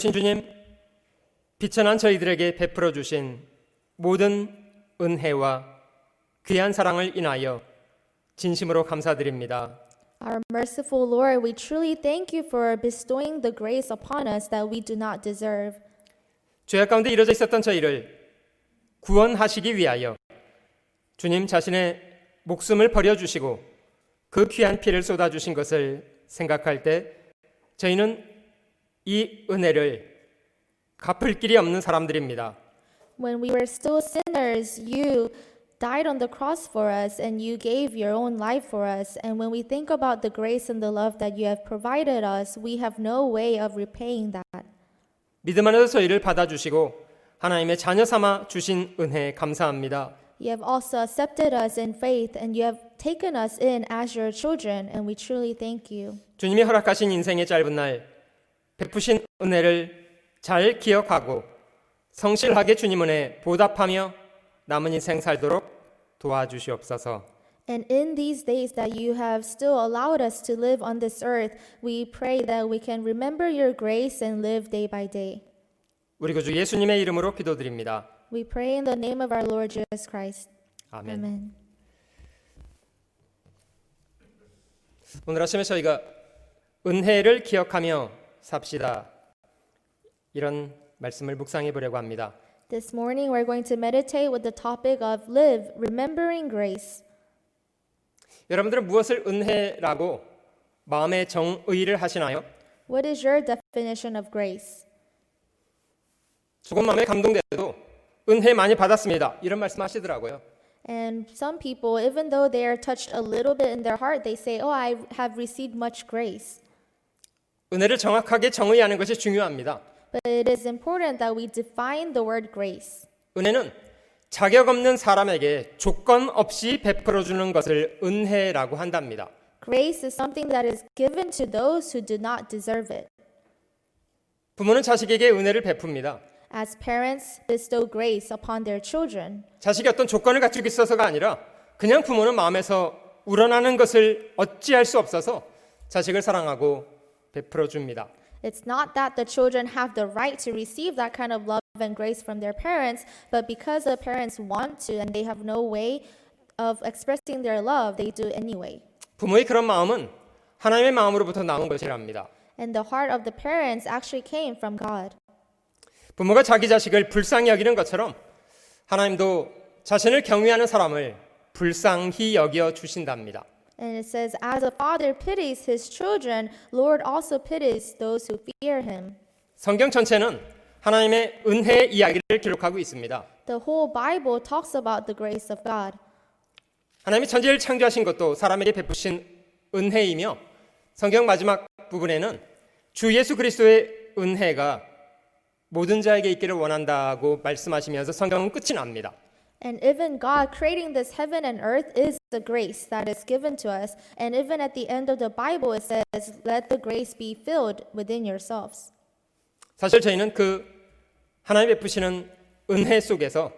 오신 주님, 비천한 저희들에게 베풀어 주신 모든 은혜와 귀한 사랑을 인하여 진심으로 감사드립니다. Our merciful Lord, we truly thank you for bestowing the grace upon us that we do not deserve. 죄악 가운데 이뤄져 있었던 저희를 구원하시기 위하여 주님 자신의 목숨을 버려주시고 그 귀한 피를 쏟아주신 것을 생각할 때 저희는 이 은혜를 갚을 길이 없는 사람들입니다. When we were still sinners, you died on the cross for us and you gave your own life for us. And when we think about the grace and the love that you have provided us, we have no way of repaying that. 믿음 안에서 저희를 받아주시고 하나님의 자녀 삼아 주신 은혜에 감사합니다. You have also accepted us in faith and you have taken us in as your children, and we truly thank you. 주님이 허락하신 인생의 짧은 날 베푸신 은혜를 잘 기억하고 성실하게 주님 은혜에 보답하며 남은 인생 살도록 도와주시옵소서. And in these days that you have still allowed us to live on this earth, we pray that we can remember your grace and live day by day. 우리 구주 예수님의 이름으로 기도드립니다. We pray in the name of our Lord Jesus Christ. 아멘. Amen. 오늘 아침에 저희가 은혜를 기억하며 삽시다, 이런 말씀을 묵상해 보려고 합니다. This morning we're going to meditate with the topic of live, remembering grace. 여러분들은 무엇을 은혜라고 마음의 정의를 하시나요? What is your definition of grace? 조금 마음에 감동돼도 은혜 많이 받았습니다, 이런 말씀 하시더라고요. And some people, even though they are touched a little bit in their heart, they say, "Oh, I have received much grace." 은혜를 정확하게 정의하는 것이 중요합니다. But it is important that we define the word grace. 은혜는 자격 없는 사람에게 조건 없이 베풀어 주는 것을 은혜라고 한답니다. Grace is something that is given to those who do not deserve it. 부모는 자식에게 은혜를 베풉니다. As parents bestow grace upon their children, 자식이 어떤 조건을 갖추고 있어서가 아니라 그냥 부모는 마음에서 우러나는 것을 어찌할 수 없어서 자식을 사랑하고 베풀어 줍니다. it's not that the children have the right to receive that kind of love and grace from their parents, but because the parents want to and they have no way of expressing their love, they do anyway. 부모의 그런 마음은 하나님의 마음으로부터 나온 것이랍니다. And the heart of the parents actually came from God. 부모가 자기 자식을 불쌍히 여기는 것처럼 하나님도 자신을 경외하는 사람을 불쌍히 여겨 주신답니다. And it says, as a father pities his children, Lord also pities those who fear him. 성경 전체는 하나님의 은혜의 이야기를 기록하고 있습니다. The whole Bible talks about the grace of God. 하나님이 천지를 창조하신 것도 사람에게 베푸신 은혜이며 성경 마지막 부분에는 주 예수 그리스도의 은혜가 모든 자에게 있기를 원한다고 말씀하시면서 성경은 끝이 납니다. And even God creating this heaven and earth is the grace that is given to us. And even at the end of the Bible it says, let the grace be filled within yourselves. 사실 저희는 그 하나님 베푸시는 은혜 속에서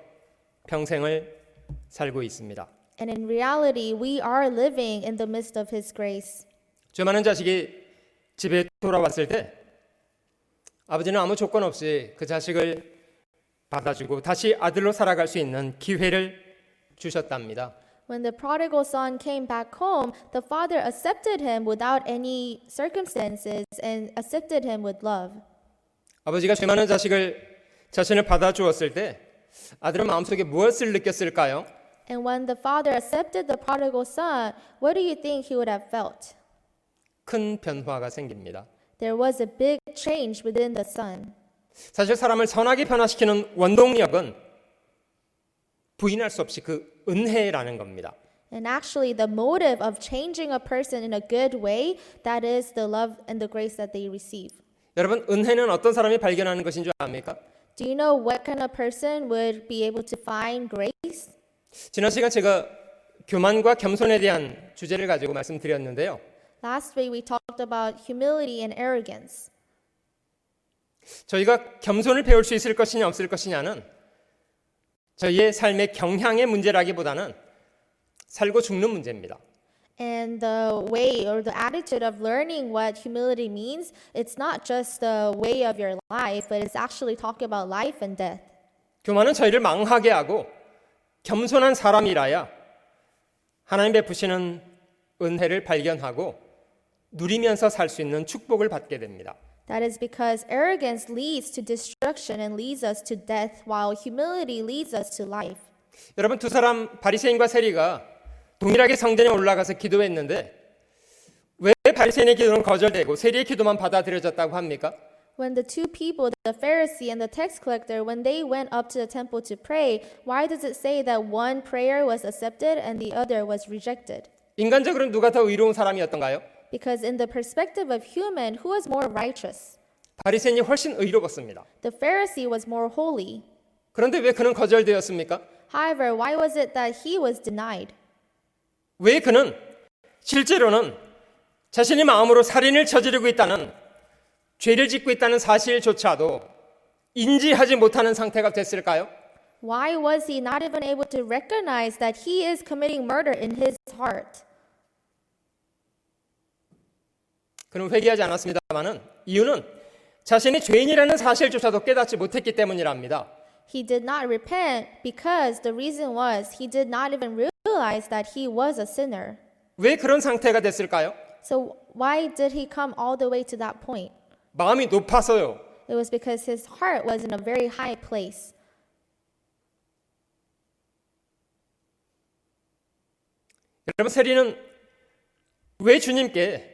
평생을 살고 있습니다. And in reality, we are living in the midst of His grace. 죄 많은 자식이 집에 돌아왔을 때 아버지는 아무 조건 없이 그 자식을 받아주고 다시 아들로 살아갈 수 있는 기회를 주셨답니다. When the prodigal son came back home, the father accepted him without any circumstances and accepted him with love. 아버지가 죄 많은 자식을 자신을 받아주었을 때 아들은 마음속에 무엇을 느꼈을까요? And when the father accepted the prodigal son, what do you think he would have felt? 큰 변화가 생깁니다. There was a big change within the son. 사실 사람을 선하게 변화시키는 원동력은 부인할 수 없이 그 은혜라는 겁니다. And actually, the motive of changing a person in a good way, that is the love and the grace that they receive. 여러분, 은혜는 어떤 사람이 발견하는 것인 줄 압니까? Do you know what kind of person would be able to find grace? 지난 시간 제가 교만과 겸손에 대한 주제를 가지고 말씀드렸는데요. Last week we talked about humility and arrogance. 저희가 겸손을 배울 수 있을 것이냐 없을 것이냐는 저희의 삶의 경향의 문제라기보다는 살고 죽는 문제입니다. And the way or the attitude of learning what humility means, it's not just the way of your life, but it's actually talking about life and death. 교만은 저희를 망하게 하고 겸손한 사람이라야 하나님 베푸시는 은혜를 발견하고 누리면서 살 수 있는 축복을 받게 됩니다. That is because arrogance leads to destruction and leads us to death, while humility leads us to life. 여러분, 두 사람 바리새인과 세리가 동일하게 성전에 올라가서 기도했는데 왜 바리새인의 기도는 거절되고 세리의 기도만 받아들여졌다고 합니까? When the two people, the Pharisee and the tax collector, when they went up to the temple to pray, why does it say that one prayer was accepted and the other was rejected? 인간적으로 누가 더 의로운 사람이었던가요? Because in the perspective of human, who was more righteous? 바리새인이 훨씬 의로웠습니다. The Pharisee was more holy. 그런데 왜 그는 거절되었습니까? However, why was it that he was denied? 왜 그는 실제로는 자신이 마음으로 살인을 저지르고 있다는, 죄를 짓고 있다는 사실조차도 인지하지 못하는 상태가 됐을까요? Why was he not even able to recognize that he is committing murder in his heart? 그는 회개하지 않았습니다마는 이유는 자신이 죄인이라는 사실조차도 깨닫지 못했기 때문이랍니다. He did not repent because the reason was he did not even realize that he was a sinner. 왜 그런 상태가 됐을까요? So why did he come all the way to that point? 마음이 높아서요. It was because his heart was in a very high place. 여러분, 세리는 왜 주님께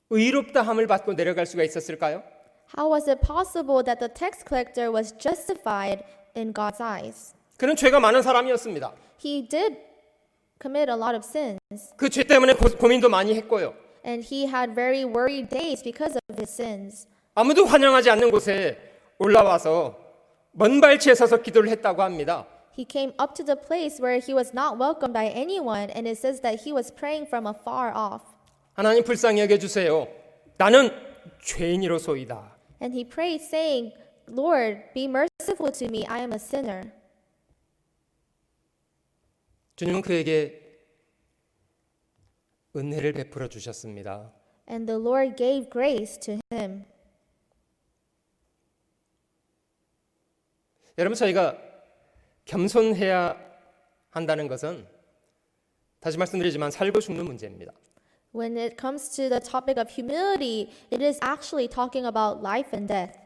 의롭다함을 받고 내려갈 수가 있었을까요? How was it possible that the tax collector was justified in God's eyes? 그는 죄가 많은 사람이었습니다. He did commit a lot of sins, 그 죄 때문에 고민도 많이 했고요. and he had very worried days because of his sins. 아무도 환영하지 않는 곳에 올라와서 먼 발치에 서서 기도를 했다고 합니다. He came up to the place where he was not welcomed by anyone, and it says that he was praying from afar off. 하나님 불쌍히 여겨주세요. 나는 죄인이로소이다. And he prayed, saying, Lord, be merciful to me, I am a sinner. 주님은 그에게 은혜를 베풀어 주셨습니다. And the Lord gave grace to him. 여러분, 저희가 겸손해야 한다는 것은 다시 말씀드리지만 살고 죽는 문제입니다. When it comes to the topic of humility, it is actually talking about life and death.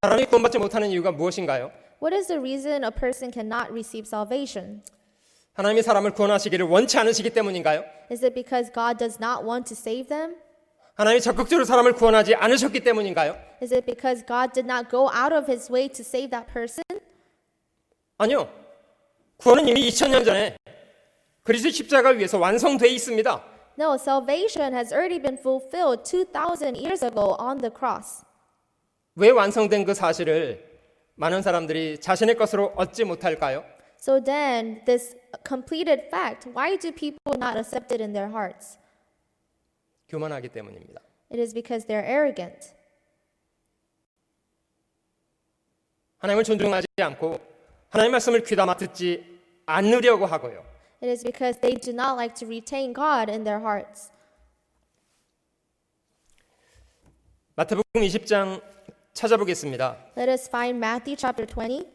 사람이 구원받지 못하는 이유가 무엇인가요? What is the reason a person cannot receive salvation? 하나님이 사람을 구원하시기를 원치 않으시기 때문인가요? Is it because God does not want to save them? 하나님이 적극적으로 사람을 구원하지 않으셨기 때문인가요? Is it because God did not go out of his way to save that person? 아니요. 구원은 이미 2000년 전에 그리스도 십자가 위에서 완성되어 있습니다. No, salvation has already been fulfilled 2,000 years ago on the cross. 왜 완성된 그 사실을 많은 사람들이 자신의 것으로 얻지 못할까요? So then, this completed fact, why do people not accept it in their hearts? 교만하기 때문입니다. It is because they're arrogant. 하나님을 존중하지 않고 하나님의 말씀을 귀담아 듣지 않으려고 하고요. It is because they do not like to retain God in their hearts. 마태복음 20장 찾아보겠습니다. Let us find Matthew chapter 20.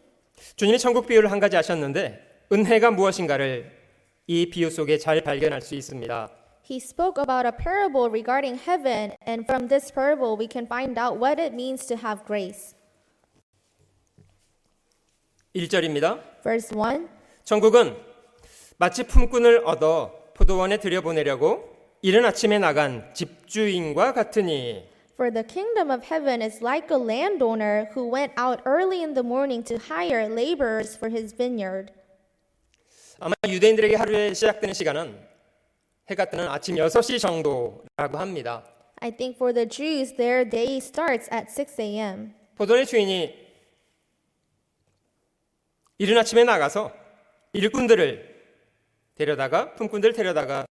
주님이 천국 비유를 한 가지 하셨는데 은혜가 무엇인가를 이 비유 속에 잘 발견할 수 있습니다. He spoke about a parable regarding heaven, and from this parable we can find out what it means to have grace. 1절입니다. Verse 1. 천국은 마치 품꾼을 얻어 포도원에 들여보내려고 이른 아침에 나간 집주인과 같으니 For the kingdom of heaven is like a landowner who went out early in the morning to hire laborers for his vineyard. 아마 유대인들에게 하루에 시작되는 시간은 해가 뜨는 아침 6시 정도라고 합니다. I think for the Jews, their day starts at 6 a.m. 포도원의 주인이 이른 아침에 나가서 일꾼들을 데려다가 품꾼들 데려다가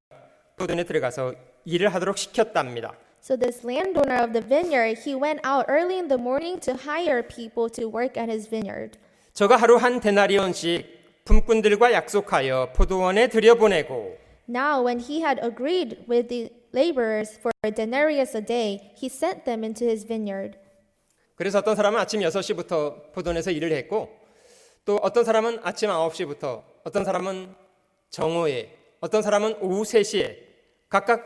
포도원에 들어가서 일을 하도록 시켰답니다. So this landowner of the vineyard, he went out early in the morning to hire people to work at his vineyard. 저가 하루 한 데나리온씩 품꾼들과 약속하여 포도원에 들여보내고 Now, when he had agreed with the laborers for a denarius a day, he sent them into his vineyard. 그래서 어떤 사람은 아침 6시부터 포도원에서 일을 했고 또 어떤 사람은 아침 9시부터 어떤 사람은 정오에 어떤 사람은 오후 3시에 각각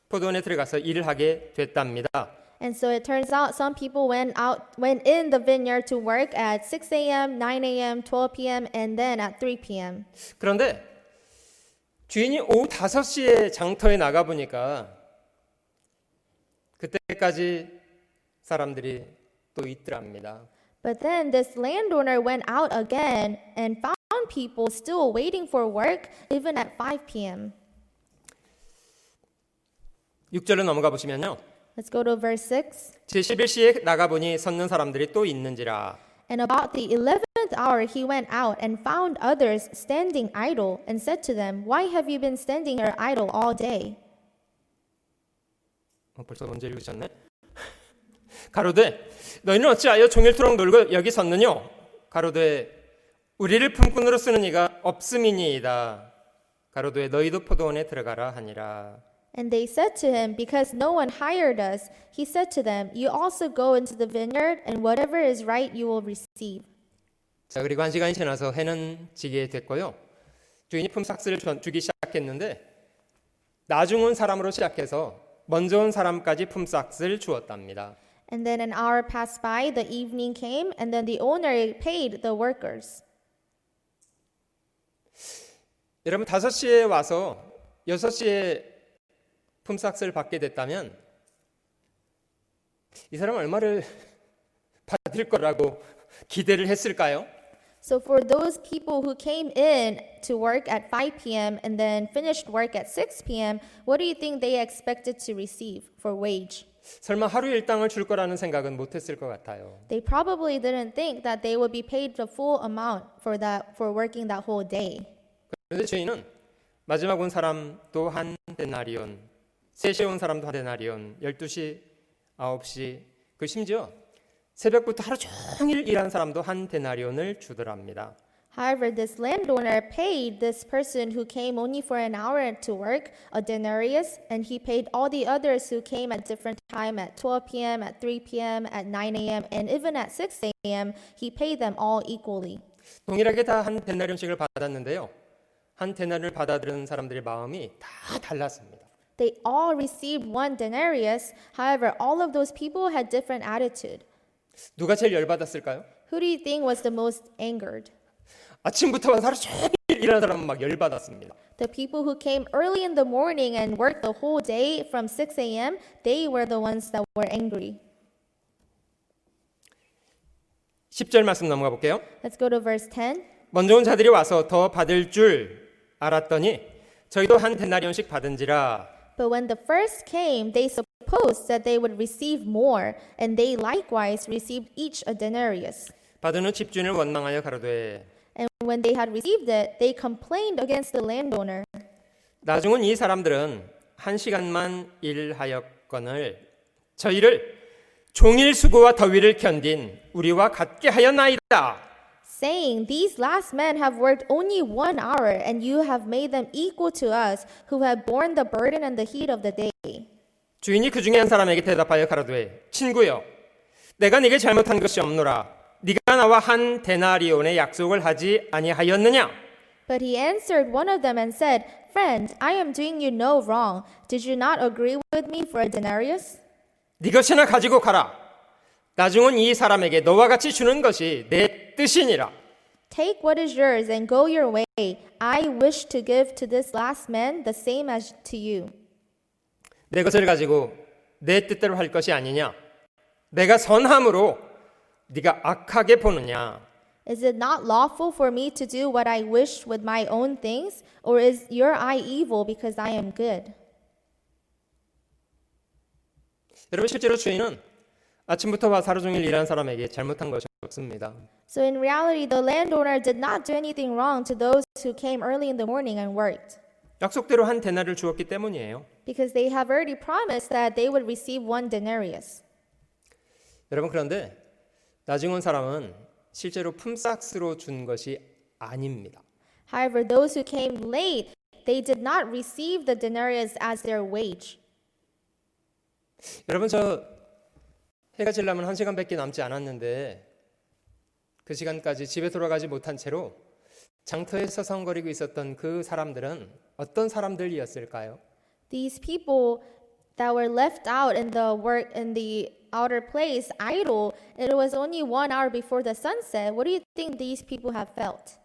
포도원에 들어가서 일을 하게 됐답니다. And so it turns out some people went in the vineyard to work at 6 a.m., 9 a.m., 12 p.m., and then at 3 p.m. 그런데 주인이 오후 5시에 장터에 나가 보니까 그때까지 사람들이 또 있더랍니다. But then this landowner went out again and found people still waiting for work even at 5 p.m. 6절로 넘어가 보시면요. Let's go to verse 6. 제11시에 나가보니 섰는 사람들이 또 있는지라. And about the 11th hour he went out and found others standing idle and said to them, Why have you been standing here idle all day? 벌써 먼저 읽으셨네. 가로되 너희는 어찌하여 종일토록 놀고 여기 섰느뇨? 가로되 우리를 품꾼으로 쓰는 이가 없음이니이다. 가로되 너희도 포도원에 들어가라 하니라. And they said to him, Because no one hired us, he said to them, You also go into the vineyard, and whatever is right you will receive. 자, 그리고 한 시간이 지나서 해는 지게 됐고요. 주인이 품삯을 주기 시작했는데 나중 온 사람으로 시작해서 먼저 온 사람까지 품삯을 주었답니다. And then an hour passed by, the evening came, and then the owner paid the workers. 여러분 5시에 와서 6시에 품삯을 받게 됐다면 이 사람 얼마를 받을 거라고 기대를 했을까요? So for those people who came in to work at 5 p.m. and then finished work at 6 p.m., what do you think they expected to receive for wage? 설마 하루 일당을 줄 거라는 생각은 못 했을 것 같아요. They probably didn't think that they would be paid the full amount for working that whole day. 그런데 주인은 마지막 온 사람도 한 데나리온, 3시에 온 사람도 한 데나리온, 12시, 9시, 그 심지어 새벽부터 하루 종일 일한 사람도 한 데나리온을 주더랍니다. However, this landowner paid this person who came only for an hour to work a denarius, and he paid all the others who came at different time at 12 p.m., at 3 p.m., at 9 a.m., and even at 6 a.m., he paid them all equally. 동일하게 다 한 데나리온씩을 받았는데요. 한 데나리온을 받아들이는 사람들의 마음이 다 달랐습니다. They all received one denarius. However, all of those people had different attitude. 누가 제일 열받았을까요? Who do you think was the most angered? 아침부터 와서 하루 종일 일하는 사람은 막 열받았습니다. The people who came early in the morning and worked the whole day from 6 a.m., they were the ones that were angry. 10절 말씀 넘어가 볼게요. Let's go to verse 10. 먼저 온 자들이 와서 더 받을 줄 알았더니 저희도 한 데나리온씩 받은지라. But when the first came, they supposed that they would receive more, and they likewise received each a denarius. 받은 후 집주인을 원망하여 가로되 And when they had received it, they complained against the landowner. 나중은 이 사람들은 1시간만 일하였거늘 저희를 종일 수고와 더위를 견딘 우리와 같게 하였나이다. Saying, These last men have worked only 1 hour, and you have made them equal to us, who have borne the burden and the heat of the day. 주인이 그 중에 한 사람에게 대답하여 가로되 친구여 내가 네게 잘못한 것이 없노라. 네가 나와 한 데나리온의 약속을 하지 아니하였느냐? But he answered one of them and said, Friend, I am doing you no wrong. Did you not agree with me for a denarius? 네 것이나 가지고 가라. 나중은 이 사람에게 너와 같이 주는 것이 내 뜻이니라. Take what is yours and go your way. I wish to give to this last man the same as to you. 내 것을 가지고 내 뜻대로 할 것이 아니냐? 내가 선함으로 네가 악하게 보느냐? Is it not lawful for me to do what I wish with my own things? Or is your eye evil because I am good? 여러분 실제로 주인은 아침부터 와서 하루 종일 일하는 사람에게 잘못한 것이 없습니다. So in reality, the landowner did not do anything wrong to those who came early in the morning and worked. 약속대로 한 데나리를 주었기 때문이에요. Because they have already promised that they would receive 1 denarius. 여러분 그런데 나중 온 사람은 실제로 품삯으로 준 것이 아닙니다. However, those who came late, they did not receive the denarius as their wage. 여러분, 저 해가 지려면 1시간밖에 남지 않았는데 그 시간까지 집에 돌아가지 못한 채로 장터에 서성거리고 있었던 그 사람들은 어떤 사람들이었을까요? These people that were left out in the outer place idle, it was only 1 hour before the sunset. What do you think these people have felt?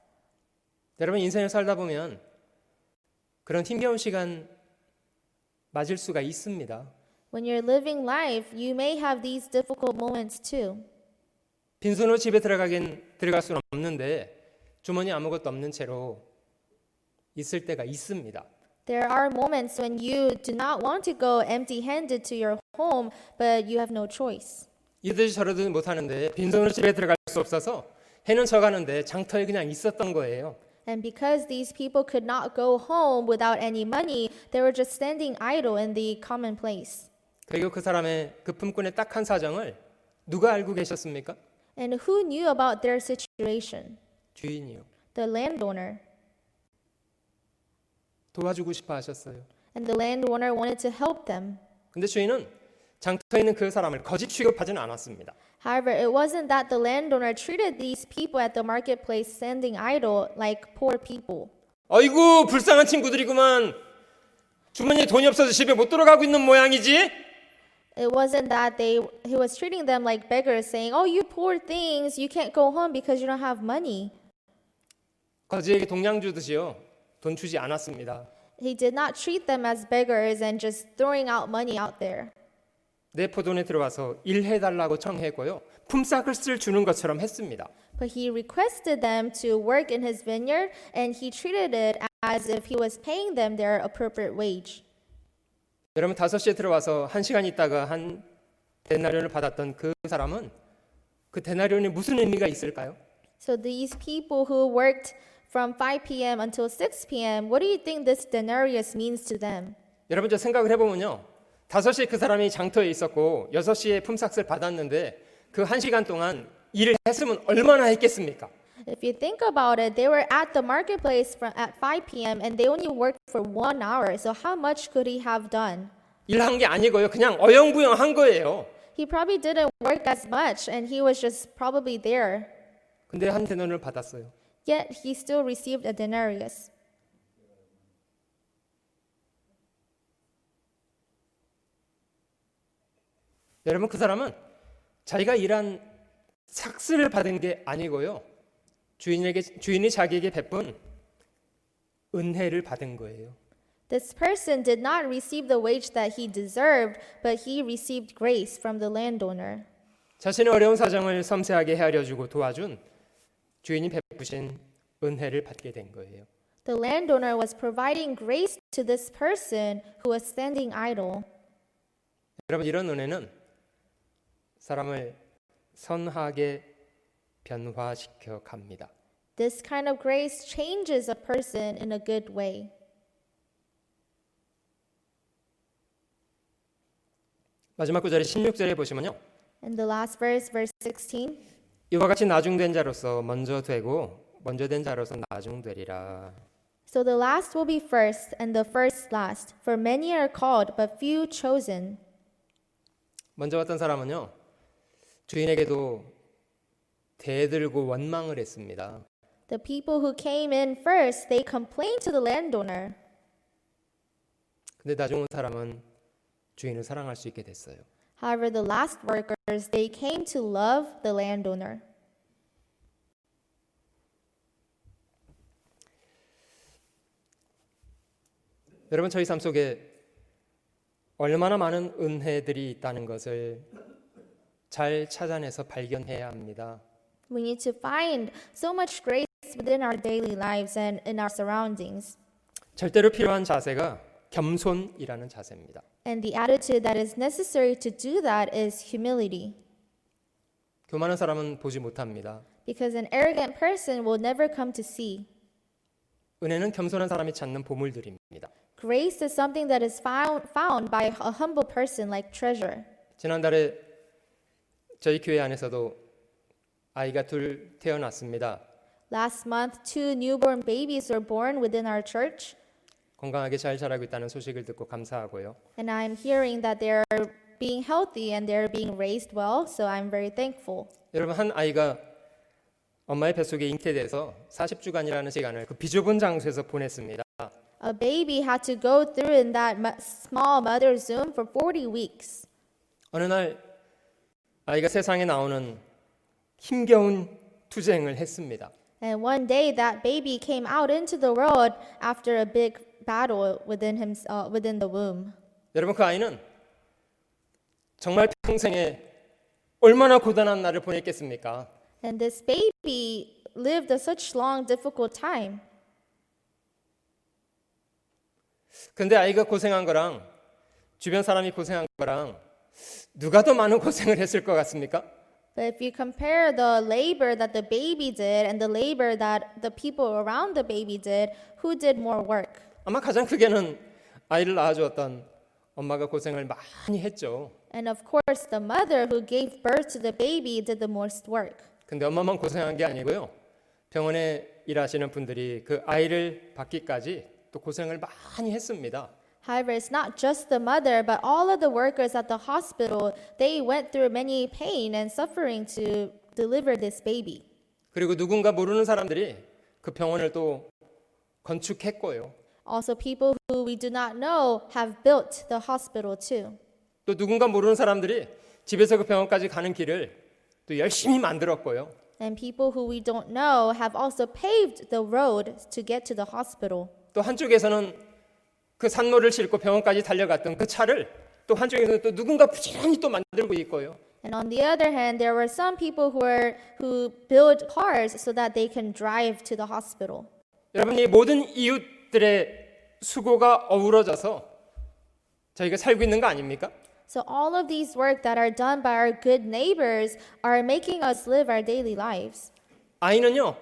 여러분, 인생을 살다 보면 그런 힘겨운 시간 맞을 수가 있습니다. When you're living life, you may have these difficult moments too. 빈손으로 집에 들어갈 수는 없는데 주머니 아무것도 없는 채로 있을 때가 있습니다. There are moments when you do not want to go empty-handed to your home, but you have no choice. 이러지 저러지 못하는데 빈손으로 집에 들어갈 수 없어서 해는 져가는데 장터에 그냥 있었던 거예요. And because these people could not go home without any money, they were just standing idle in the common place. 그리고 그 사람의 그 품꾼의 딱한 사정을 누가 알고 계셨습니까? And who knew about their situation? 주인이요. The landowner. 도와주고 싶어 하셨어요. And the landowner wanted to help them. 근데 주인은 장터에 있는 그 사람을 거짓 취급하지는 않았습니다. However, it wasn't that the landowner treated these people at the marketplace standing idle like poor people. 아이고, 불쌍한 친구들이구만. 주머니에 돈이 없어서 집에 못 들어가고 있는 모양이지? It wasn't that he was treating them like beggars, saying, "Oh, you poor things, you can't go home because you don't have money." 거지에게 동양 주듯이요. 돈 주지 않았습니다. He did not treat them as beggars and just throwing out money out there. 내 포도원에 들어와서 일해달라고 청했고요. 품삯을 주는 것처럼 했습니다. But he requested them to work in his vineyard, and he treated it as if he was paying them their appropriate wage. 여러분, 5시에 들어와서 1시간 있다가 한 데나리온을 받았던 그 사람은 그 데나리온이 무슨 의미가 있을까요? So these people who worked from 5 p.m. until 6 p.m., what do you think this denarius means to them? 여러분, 저 생각을 해보면요. 5시에 그 사람이 장터에 있었고 6시에 품삯을 받았는데 그 1시간 동안 일을 했으면 얼마나 했겠습니까? If you think about it, they were at the marketplace at 5 p.m. and they only worked for 1 hour. So how much could he have done? 일한 게 아니고요. 그냥 어영부영한 거예요. He probably didn't work as much and he was just probably there. 근데 한 데나리온을 받았어요. Yet he still received a denarius. 여러분, 그 사람은 자기가 일한 삭스를 받은 게 아니고요. 주인이 자기에게 베푼 은혜를 받은 거예요. This person did not receive the wage that he deserved, but he received grace from the landowner. 자신의 어려운 사정을 섬세하게 헤아려주고 도와준 주인이 베푸신 은혜를 받게 된 거예요. The landowner was providing grace to this person who was standing idle. 여러분, 이런 은혜는 사람을 선하게 변화시켜 갑니다. This kind of grace changes a person in a good way. 마지막 구절에 16절에 보시면요. And the last verse, verse 16. 이와 같이 나중된 자로서 먼저 되고 먼저 된 자로서 나중되리라. So the last will be first, and the first last. For many are called, but few chosen. 먼저 왔던 사람은요. 주인에게도 대들고 원망을 했습니다. The people who came in first, they complained to the landowner. 근데 나중 온 사람은 주인을 사랑할 수 있게 됐어요. However, the last workers, they came to love the landowner. 여러분, 저희 삶 속에 얼마나 많은 은혜들이 있다는 것을 잘 찾아내서 발견해야 합니다. We need to find so much grace within our daily lives and in our surroundings. 절대로 필요한 자세가 겸손이라는 자세입니다. And the attitude that is necessary to do that is humility. 교만한 사람은 보지 못합니다. Because an arrogant person will never come to see. 은혜는 겸손한 사람이 찾는 보물들입니다. Grace is something that is found by a humble person like treasure. 지난달에 저희 교회 안에서도 아이가 둘 태어났습니다. Last month, 2 newborn babies were born within our church, 건강하게 잘 자라고 있다는 소식을 듣고 감사하고요. and I'm hearing that they're being healthy and they're being raised well, so I'm very thankful. 여러분, 한 아이가 엄마의 뱃속에 잉태돼서 40주간이라는 시간을 그 비좁은 장소에서 보냈습니다. A baby had to go through in that small mother's womb for 40 weeks. 어느 날 아이가 세상에 나오는 힘겨운 투쟁을 했습니다. And one day that baby came out into the world after a big battle within the womb. 여러분, 그 아이는 정말 평생에 얼마나 고단한 날을 보냈겠습니까? And this baby lived a such long, difficult time. 근데 아이가 고생한 거랑 주변 사람이 고생한 거랑 누가 더 많은 고생을 했을 것 같습니까? But if you compare the labor that the baby did and the labor that the people around the baby did, who did more work? 아마 가장 크게는 아이를 낳아주었던 엄마가 고생을 많이 했죠. And of course, the mother who gave birth to the baby did the most work. 근데 엄마만 고생한 게 아니고요. 병원에 일하시는 분들이 그 아이를 받기까지 또 고생을 많이 했습니다. However, it's not just the mother, but all of the workers at the hospital, they went through many pain and suffering to deliver this baby. 그리고 누군가 모르는 사람들이 그 병원을 또 건축했고요. Also, people who we do not know have built the hospital too. 또 누군가 모르는 사람들이 집에서 그 병원까지 가는 길을 또 열심히 만들었고요. And people who we don't know have also paved the road to get to the hospital. 또 한쪽에서는 그 산모를 싣고 병원까지 달려갔던 그 차를 또 한쪽에서는 또 누군가 부지런히 또 만들고 있고요. And on the other hand, there were some people who build cars so that they can drive to the hospital. 여러분, 이 모든 이웃들의 수고가 어우러져서 저희가 살고 있는 거 아닙니까? So all of these work that are done by our good neighbors are making us live our daily lives. 아이는요,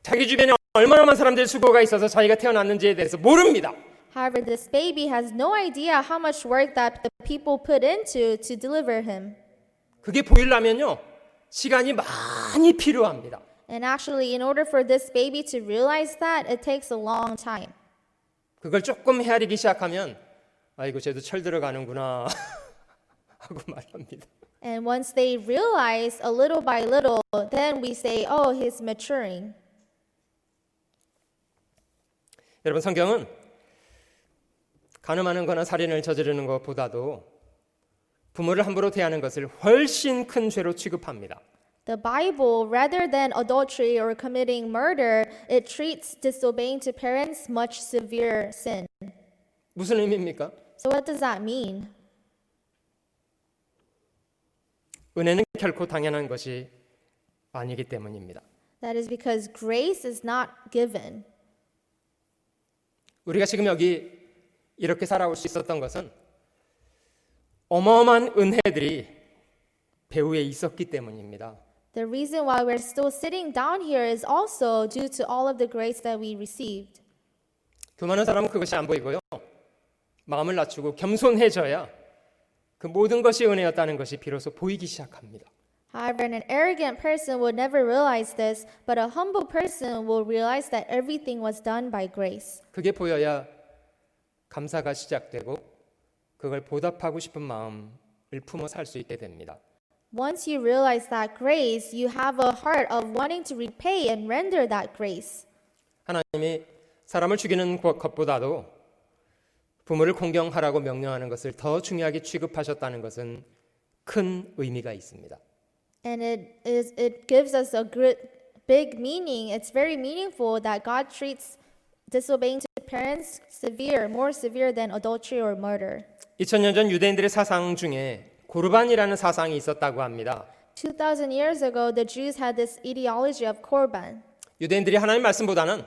자기 주변에 얼마나 많은 사람들의 수고가 있어서 자기가 태어났는지에 대해서 모릅니다. However, this baby has no idea how much work that the people put into to deliver him. 그게 보이려면요, 시간이 많이 필요합니다. And actually, in order for this baby to realize that, it takes a long time. 그걸 조금 헤아리기 시작하면 아이고 쟤도 철 들어가는구나 하고 말합니다. And once they realize a little by little, then we say, oh, he's maturing. 여러분, 성경은 간음하는 거나 살인을 저지르는 것보다도 부모를 함부로 대하는 것을 훨씬 큰 죄로 취급합니다. The Bible, rather than adultery or committing murder, it treats disobeying to parents much severe sin. 무슨 의미입니까? So what does that mean? 은혜는 결코 당연한 것이 아니기 때문입니다. That is because grace is not given. 우리가 지금 여기 이렇게 살아올 수 있었던 것은 어마어마한 은혜들이 배후에 있었기 때문입니다. The reason why we're still sitting down here is also due to all of the grace that we received. 교만한 사람은 그것이 안 보이고요. 마음을 낮추고 겸손해져야 그 모든 것이 은혜였다는 것이 비로소 보이기 시작합니다. However, an arrogant person would never realize this, but a humble person will realize that everything was done by grace. 그게 보여야 감사가 시작되고 그걸 보답하고 싶은 마음을 품어 살 수 있게 됩니다. Once you realize that grace, you have a heart of wanting to repay and render that grace. 하나님이 사람을 죽이는 것보다도 부모를 공경하라고 명령하는 것을 더 중요하게 취급하셨다는 것은 큰 의미가 있습니다. And it gives us a big meaning. It's very meaningful that God treats disobeying to parents more severe than adultery or murder. 2000년 전 유대인들의 사상 중에 고르반이라는 사상이 있었다고 합니다. 2,000 years ago, the Jews had this ideology of korban. 유대인들이 하나님 말씀보다는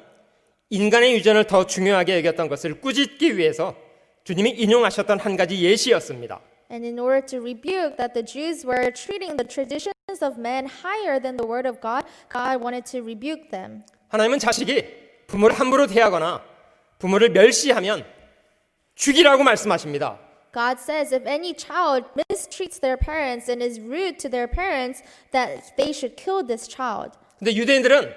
인간의 유전을 더 중요하게 여겼던 것을 꾸짖기 위해서 주님이 인용하셨던 한 가지 예시였습니다. And in order to rebuke that the Jews were treating the traditions of men higher than the word of God, God wanted to rebuke them. 하나님은 자식이 부모를 함부로 대하거나 부모를 멸시하면 죽이라고 말씀하십니다. God says if any child mistreats their parents and is rude to their parents, that they should kill this child. 근데 유대인들은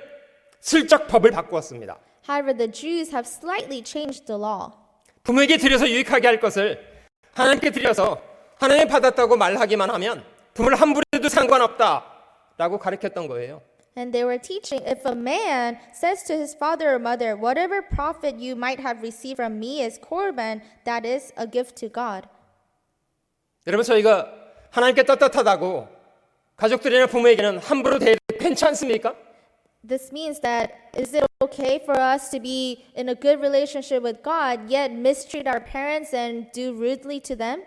슬쩍 법을 바꾸었습니다. However, the Jews have slightly changed the law. 부모에게 드려서 유익하게 할 것을 하나님께 드려서 하나님 받았다고 말하기만 하면 부모를 함부로 해도 상관없다라고 가르쳤던 거예요. And they were teaching, if a man says to his father or mother, whatever profit you might have received from me is korban, that is a gift to God. 여러분, 저희가 하나님께 떳떳하다고 가족들이나 부모에게는 함부로 대해도 괜찮습니까? This means that is it okay for us to be in a good relationship with God, yet mistreat our parents and do rudely to them?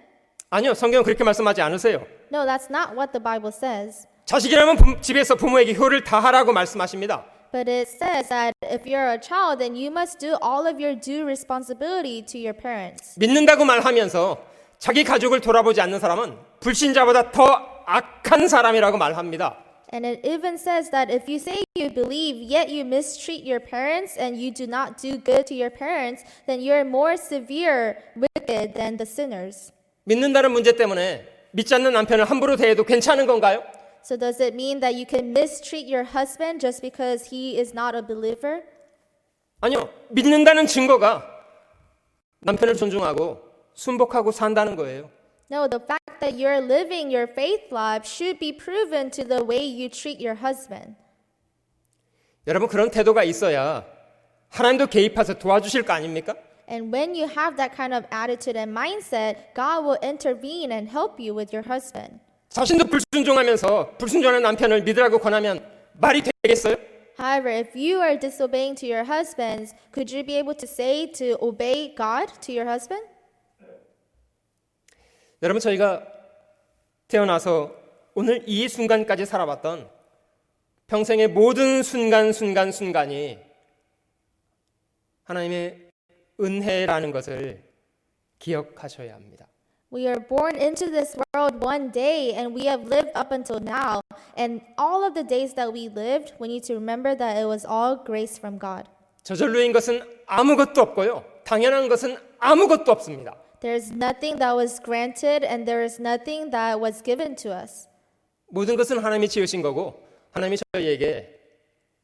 아니요, 성경은 그렇게 말씀하지 않으세요. No, that's not what the Bible says. 자식이라면 집에서 부모에게 효를 다하라고 말씀하십니다. But it says that if you're a child, then you must do all of your due responsibility to your parents. 믿는다고 말하면서 자기 가족을 돌아보지 않는 사람은 불신자보다 더 악한 사람이라고 말합니다. And it even says that if you say you believe, yet you mistreat your parents and you do not do good to your parents, then you're more severe wicked than the sinners. 믿는다는 문제 때문에 믿지 않는 남편을 함부로 대해도 괜찮은 건가요? So does it mean that you can mistreat your husband just because he is not a believer? 아니요. 믿는다는 증거가 남편을 존중하고 순복하고 산다는 거예요. No, the fact that you're living your faith life should be proven to the way you treat your husband. 여러분, 그런 태도가 있어야 하나님도 개입해서 도와주실 거 아닙니까? And when you have that kind of attitude and mindset, God will intervene and help you with your husband. 자신도 불순종하면서 불순종하는 남편을 믿으라고 권하면 말이 되겠어요? However, if you are disobeying to your husbands, could you be able to say to obey God to your husband? 여러분, 저희가 태어나서 오늘 이 순간까지 살아봤던 평생의 모든 순간이 하나님의 은혜라는 것을 기억하셔야 합니다. We are born into this world one day and we have lived up until now. And all of the days that we lived, we need to remember that it was all grace from God. 저절로인 것은 아무것도 없고요. 당연한 것은 아무것도 없습니다. There's nothing that was granted and there is nothing that was given to us. 모든 것은 하나님이 지으신 거고 하나님이 저희에게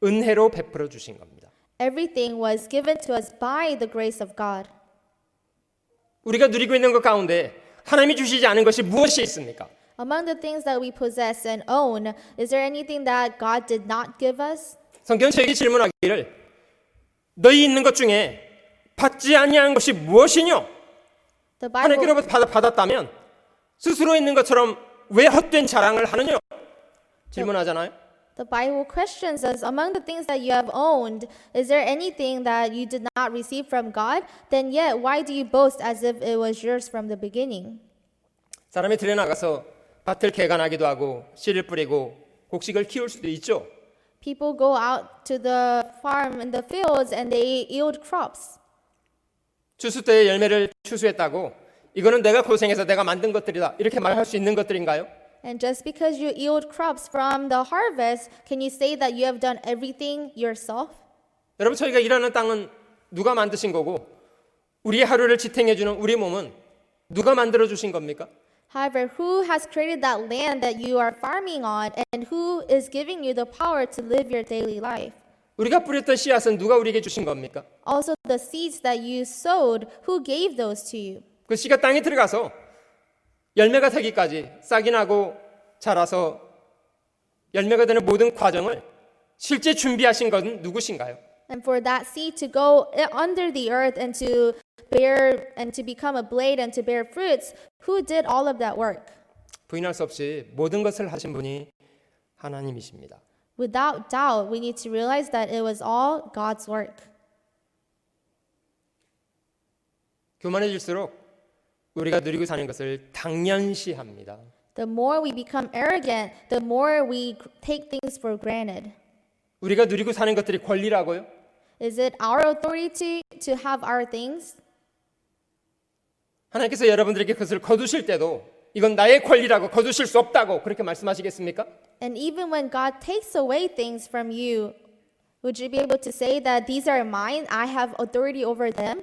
은혜로 베풀어 주신 겁니다. Everything was given to us by the grace of God. 우리가 누리고 있는 것 가운데 하나님이 주시지 않은 것이 무엇이 있습니까? Among the things that we possess and own, is there anything that God did not give us? 성경은 저에게 질문하기를 너희 있는 것 중에 받지 아니한 것이 무엇이뇨? The Bible, 하나님께로부터 받았다면 스스로 있는 것처럼 왜 헛된 자랑을 하느냐? 질문하잖아요. the Bible questions us, among the things that you have owned, is there anything that you did not receive from God? Then yet, why do you boast as if it was yours from the beginning? 사람이 들에 나가서 밭을 개간하기도 하고 씨를 뿌리고 곡식을 키울 수도 있죠. People go out to the farm in the fields and they yield crops. 추수 때에 열매를 추수했다고 이거는 내가 고생해서 내가 만든 것들이다 이렇게 말할 수 있는 것들인가요? And just because you yield crops from the harvest, can you say that you have done everything yourself? 여러분, 저희가 일하는 땅은 누가 만드신 거고 우리의 하루를 지탱해주는 우리 몸은 누가 만들어 주신 겁니까? However, who has created that land that you are farming on and who is giving you the power to live your daily life? 우리가 뿌렸던 씨앗은 누가 우리에게 주신 겁니까? Also, the seeds that you sowed, who gave those to you? 그 씨가 땅에 들어가서 열매가 되기까지 싹이 나고 자라서 열매가 되는 모든 과정을 실제 준비하신 건 누구신가요? And for that seed to go under the earth and to bear and to become a blade and to bear fruits, who did all of that work? 부인할 수 없이 모든 것을 하신 분이 하나님이십니다. Without doubt, we need to realize that it was all God's work. 교만해질수록 우리가 누리고 사는 것을 당연시합니다. The more we become arrogant, the more we take things for granted. 우리가 누리고 사는 것들이 권리라고요? Is it our authority to have our things? 하나님께서 여러분들에게 그것을 거두실 때도 이건 나의 권리라고 거두실 수 없다고 그렇게 말씀하시겠습니까? And even when God takes away things from you, would you be able to say that these are mine, I have authority over them?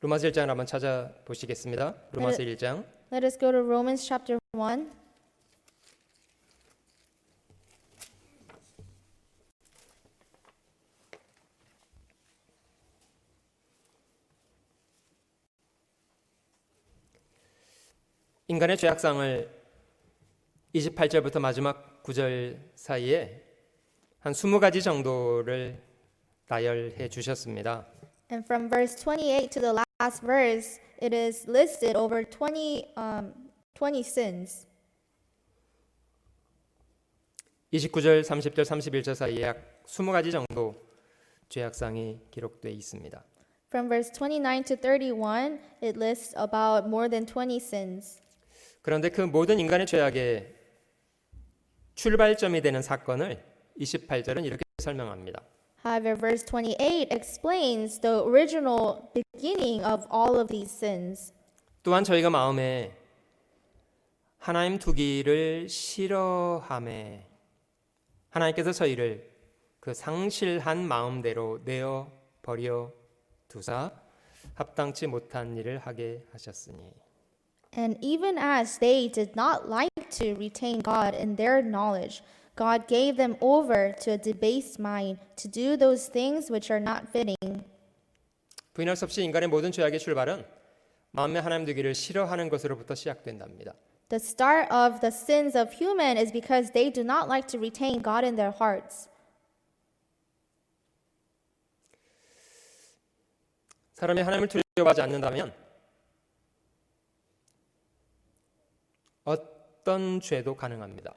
로마서 1장을 한번 찾아보시겠습니다. 로마서 1장. Let us go to Romans chapter 1. 인간의 죄악상을 28절부터 마지막 9절 사이에 한 20가지 정도를 나열해 주셨습니다. And from verse 28 to the last verse, it is listed over 20 sins. 29절, 30절, 31절 사이에 약 20가지 정도 죄악상이 기록되어 있습니다. From verse 29 to 31, it lists about more than 20 sins. 그런데 그 모든 인간의 죄악의 출발점이 되는 사건을 28절은 이렇게 설명합니다. However, verse 28 explains the original beginning of all of these sins. 또한 저희가 마음에 하나님 두기를 싫어함에 하나님께서 저희를 그 상실한 마음대로 내어 버려 두사 합당치 못한 일을 하게 하셨으니. And even as they did not like to retain God in their knowledge, God gave them over to a debased mind to do those things which are not fitting. 부인할 수 없이 인간의 모든 죄악의 출발은 마음에 하나님 두기를 싫어하는 것으로부터 시작된답니다. The start of the sins of human is because they do not like to retain God in their hearts. 사람이 하나님을 두려워하지 않는다면 어떤 죄도 가능합니다.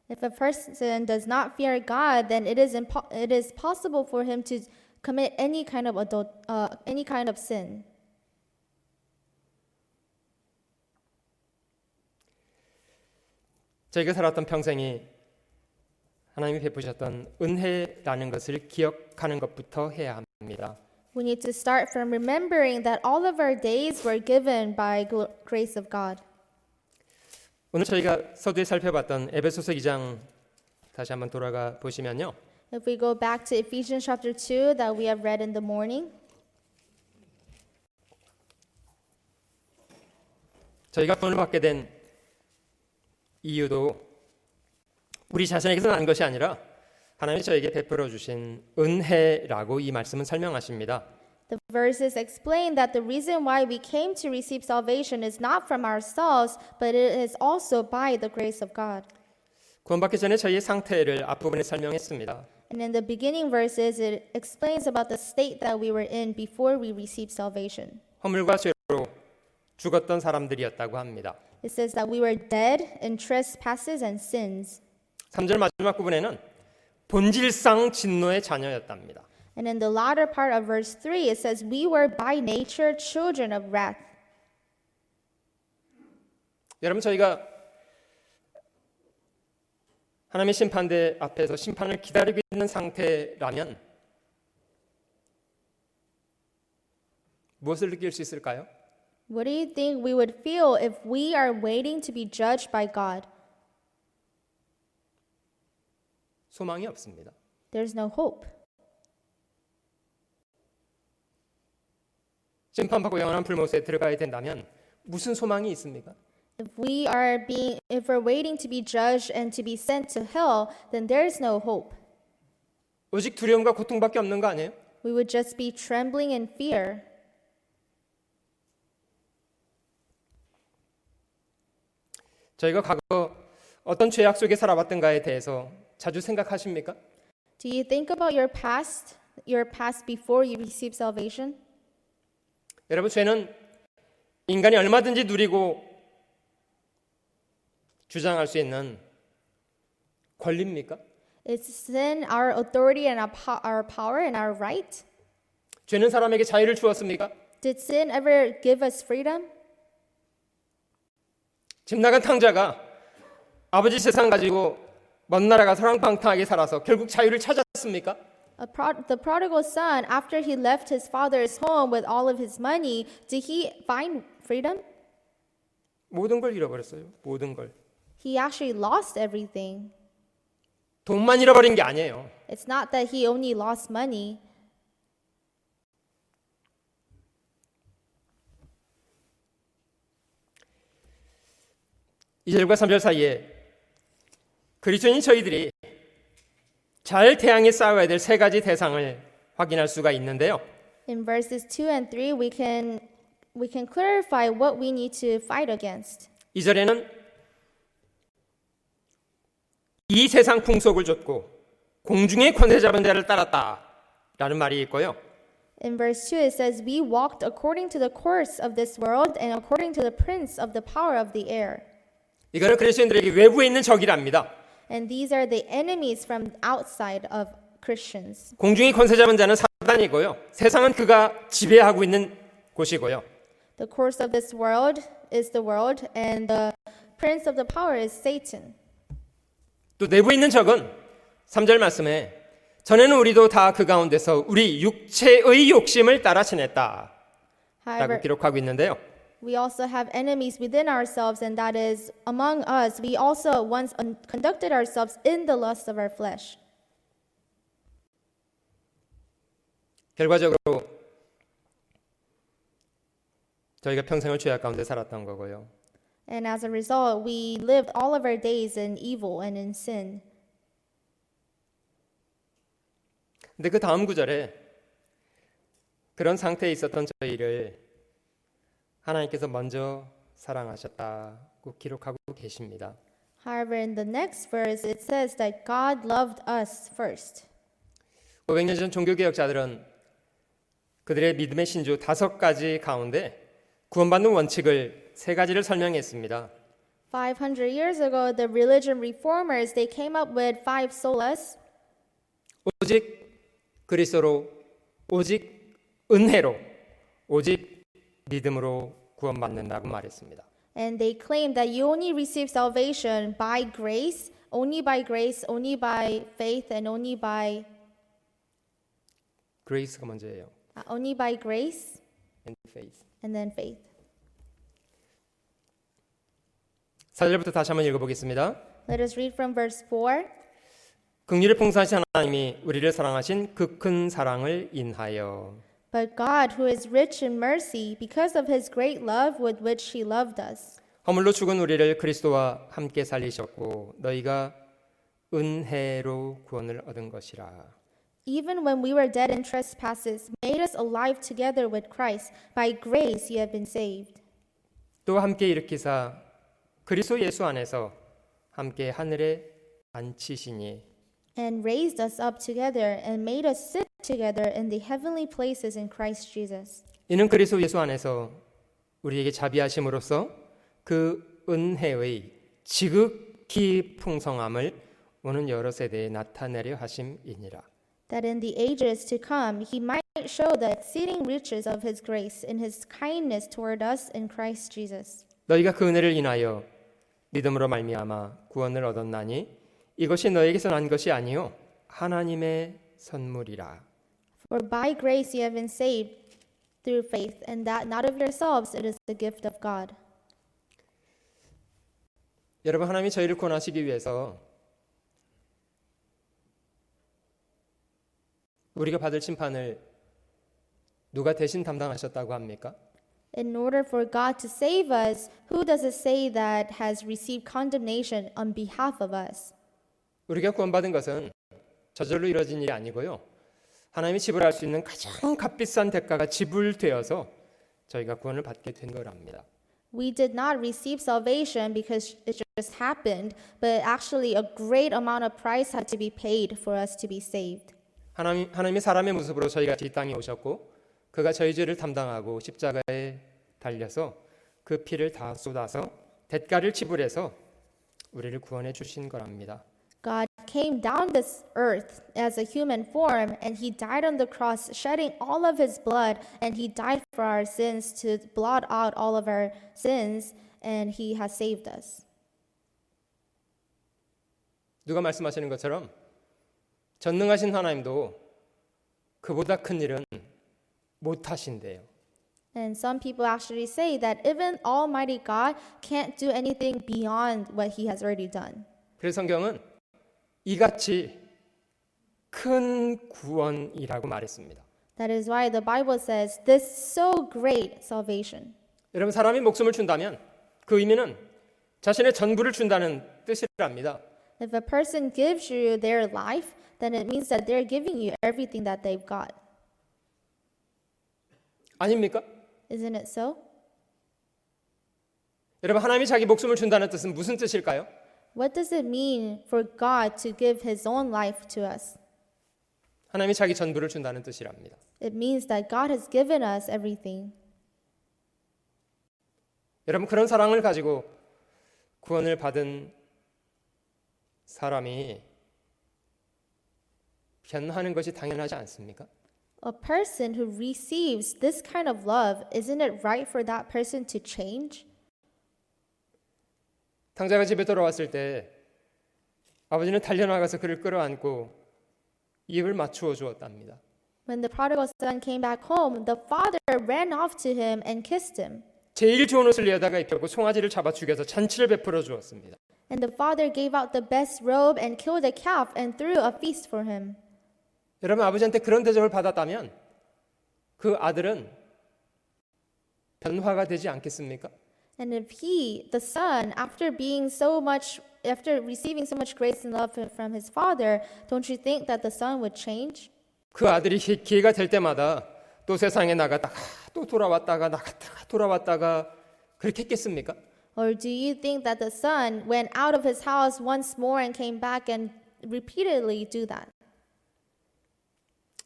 If a person does not fear God, then it is possible for him to commit any kind of sin. 저희가 살았던 평생이 하나님이 베푸셨던 은혜라는 것을 기억하는 것부터 해야 합니다. We need to start from remembering that all of our days were given by grace of God. 오늘 저희가 서두에 살펴봤던 에베소서 2장 다시 한번 돌아가 보시면요. If we go back to Ephesians chapter 2 that we have read in the morning, 저희가 구원을 받게 된 이유도 우리 자신에게서 난 것이 아니라 하나님이 저에게 베풀어 주신 은혜라고 이 말씀은 설명하십니다. the verses explain that the reason why we came to receive salvation is not from ourselves, but it is also by the grace of God. 구원받기 전에 저희의 상태를 앞부분에 설명했습니다. And in the beginning verses, it explains about the state that we were in before we received salvation. 허물과 죄로 죽었던 사람들이었다고 합니다. It says that we were dead in trespasses and sins. 3절 마지막 부분에는 본질상 진노의 자녀였답니다. And in the latter part of verse 3, it says, we were by nature children of wrath. 여러분, 저희가 하나님의 심판대 앞에서 심판을 기다리고 있는 상태라면 무엇을 느낄 수 있을까요? What do you think we would feel if we are waiting to be judged by God? 소망이 없습니다. There's no hope. 심판받고 영원한 불못에 들어가야 된다면 무슨 소망이 있습니까? If we're waiting to be judged and to be sent to hell, then there's no hope. 오직 두려움과 고통밖에 없는 거 아니에요? We would just be trembling in fear. 저희가 과거 어떤 죄악 속에 살아왔던가에 대해서 자주 생각하십니까? Do you think about your past before you receive salvation? 여러분, 죄는 인간이 얼마든지 누리고 주장할 수 있는 권리입니까? Is sin our authority and our power and our right? 죄는 사람에게 자유를 주었습니까? Did sin ever give us freedom? 집 나간 탕자가 아버지 세상 가지고 먼 나라 가서 사랑방탕하게 살아서 결국 자유를 찾았습니까? The prodigal son, after he left his father's home with all of his money, did he find freedom? 모든 걸 잃어버렸어요. 모든 걸. He actually lost everything. 돈만 잃어버린 게 아니에요. It's not that he only lost money. 2절과 3절 사이에 그리스도인 저희들이 잘 대항해 싸워야 될 세 가지 대상을 확인할 수가 있는데요. In verses 2 and 3, we can clarify what we need to fight against. 2절에는 이 세상 풍속을 좇고 공중의 권세 잡은 자를 따랐다 라는 말이 있고요. In verse 2, it says, We walked according to the course of this world and according to the prince of the power of the air. 이거는 그리스도인들에게 외부에 있는 적이랍니다. And these are the enemies from outside of Christians. 공중의 권세 잡은 자는 사단이고요. 세상은 그가 지배하고 있는 곳이고요. The course of this world is the world, and the prince of the power is Satan. 또 내부에 있는 적은 3절 말씀에 전에는 우리도 다 그 가운데서 우리 육체의 욕심을 따라 지냈다 라고 However, 기록하고 있는데요. we also have enemies within ourselves, and that is among us. We also once conducted ourselves in the lust of our flesh. 결과적으로 저희가 평생을 죄악 가운데 살았던 거고요. And as a result, we lived all of our days in evil and in sin. 근데 그 다음 구절에 그런 상태에 있었던 저희를 하나님께서 먼저 사랑하셨다고 기록하고 계십니다. However, in the next verse, it says that God loved us first. 500년 전 종교개혁자들은 그들의 믿음의 신주 5가지 가운데 구원받는 원칙을 3가지를 설명했습니다. 500 years ago, the religion reformers, they came up with 5 solas. 오직 그리스도로, 오직 은혜로, 오직 믿음으로 구원받는다고 말했습니다. And they claim that you only receive salvation by grace, only by faith, and only by 그레이스가 먼저예요. only by grace And faith. and then faith. 4절부터 다시 한번 읽어보겠습니다. Let us read from verse 4. 긍휼을 풍성하신 하나님이 우리를 사랑하신 그 큰 사랑을 인하여 But God, who is rich in mercy, because of his great love with which he loved us, 허물로 죽은 우리를 그리스도와 함께 살리셨고 너희가 은혜로 구원을 얻은 것이라. even when we were dead in trespasses, made us alive together with Christ. By grace you have been saved. 또 함께 일으키사 그리스도 예수 안에서 함께 하늘에 앉히시니 And raised us up together and made us sit together in the heavenly places in Christ Jesus. 이는 그리스도 예수 안에서 우리에게 자비하심으로써 그 은혜의 지극히 풍성함을 오는 여러 세대에 나타내려 하심이니라. That in the ages to come he might show the exceeding riches of his grace in his kindness toward us in Christ Jesus. 너희가 그 은혜를 인하여 믿음으로 말미암아 구원을 얻었나니 이것이 너에게서 난 것이 아니요 하나님의 선물이라. For by grace you have been saved through faith, and that not of yourselves, it is the gift of God. 여러분, 하나님이 저희를 구원하시기 위해서 우리가 받을 심판을 누가 대신 담당하셨다고 합니까? In order for God to save us, who does it say that has received condemnation on behalf of us? 우리가 구원받은 것은 저절로 이루어진 일이 아니고요. 하나님이 지불할 수 있는 가장 값비싼 대가가 지불되어서 저희가 구원을 받게 된 거랍니다. We did not receive salvation because it just happened, but actually a great amount of price had to be paid for us to be saved. 하나님이 사람의 모습으로 저희 같이 이 땅에 오셨고 그가 저희 죄를 담당하고 십자가에 달려서 그 피를 다 쏟아서 대가를 지불해서 우리를 구원해 주신 거랍니다. God came down this earth as a human form, and he died on the cross, shedding all of his blood, and he died for our sins to blot out all of our sins, and he has saved us. 누가 말씀하시는 것처럼 전능하신 하나님도 그보다 큰 일은 못 하신대요. And some people actually say that even Almighty God can't do anything beyond what he has already done. 그래서 성경은 이같이 큰 구원이라고 말했습니다. That is why the Bible says this so great salvation. 여러분, 사람이 목숨을 준다면 그 의미는 자신의 전부를 준다는 뜻이랍니다. If a person gives you their life, then it means that they're giving you everything that they've got. 아닙니까? Isn't it so? 여러분, 하나님이 자기 목숨을 준다는 뜻은 무슨 뜻일까요? What does it mean for God to give his own life to us? 하나님이 자기 전부를 준다는 뜻이랍니다. It means that God has given us everything. 여러분, 그런 사랑을 가지고 구원을 받은 사람이 변하는 것이 당연하지 않습니까? A person who receives this kind of love, isn't it right for that person to change? 탕자가 집에 돌아왔을 때 아버지는 달려나가서 그를 끌어안고 입을 맞추어 주었답니다. When the prodigal son came back home, the father ran off to him and kissed him. 제일 좋은 옷을 내어다가 입혔고 송아지를 잡아 죽여서 잔치를 베풀어 주었습니다. And the father gave out the best robe and killed a calf and threw a feast for him. 여러분, 아버지한테 그런 대접을 받았다면 그 아들은 변화가 되지 않겠습니까? And if he, the son, after receiving so much grace and love from his father, don't you think that the son would change? 그 아들이 기회가 될 때마다 또 세상에 나갔다가 또 돌아왔다가 나갔다가 돌아왔다가 그렇게 했겠습니까? Or do you think that the son went out of his house once more and came back and repeatedly do that?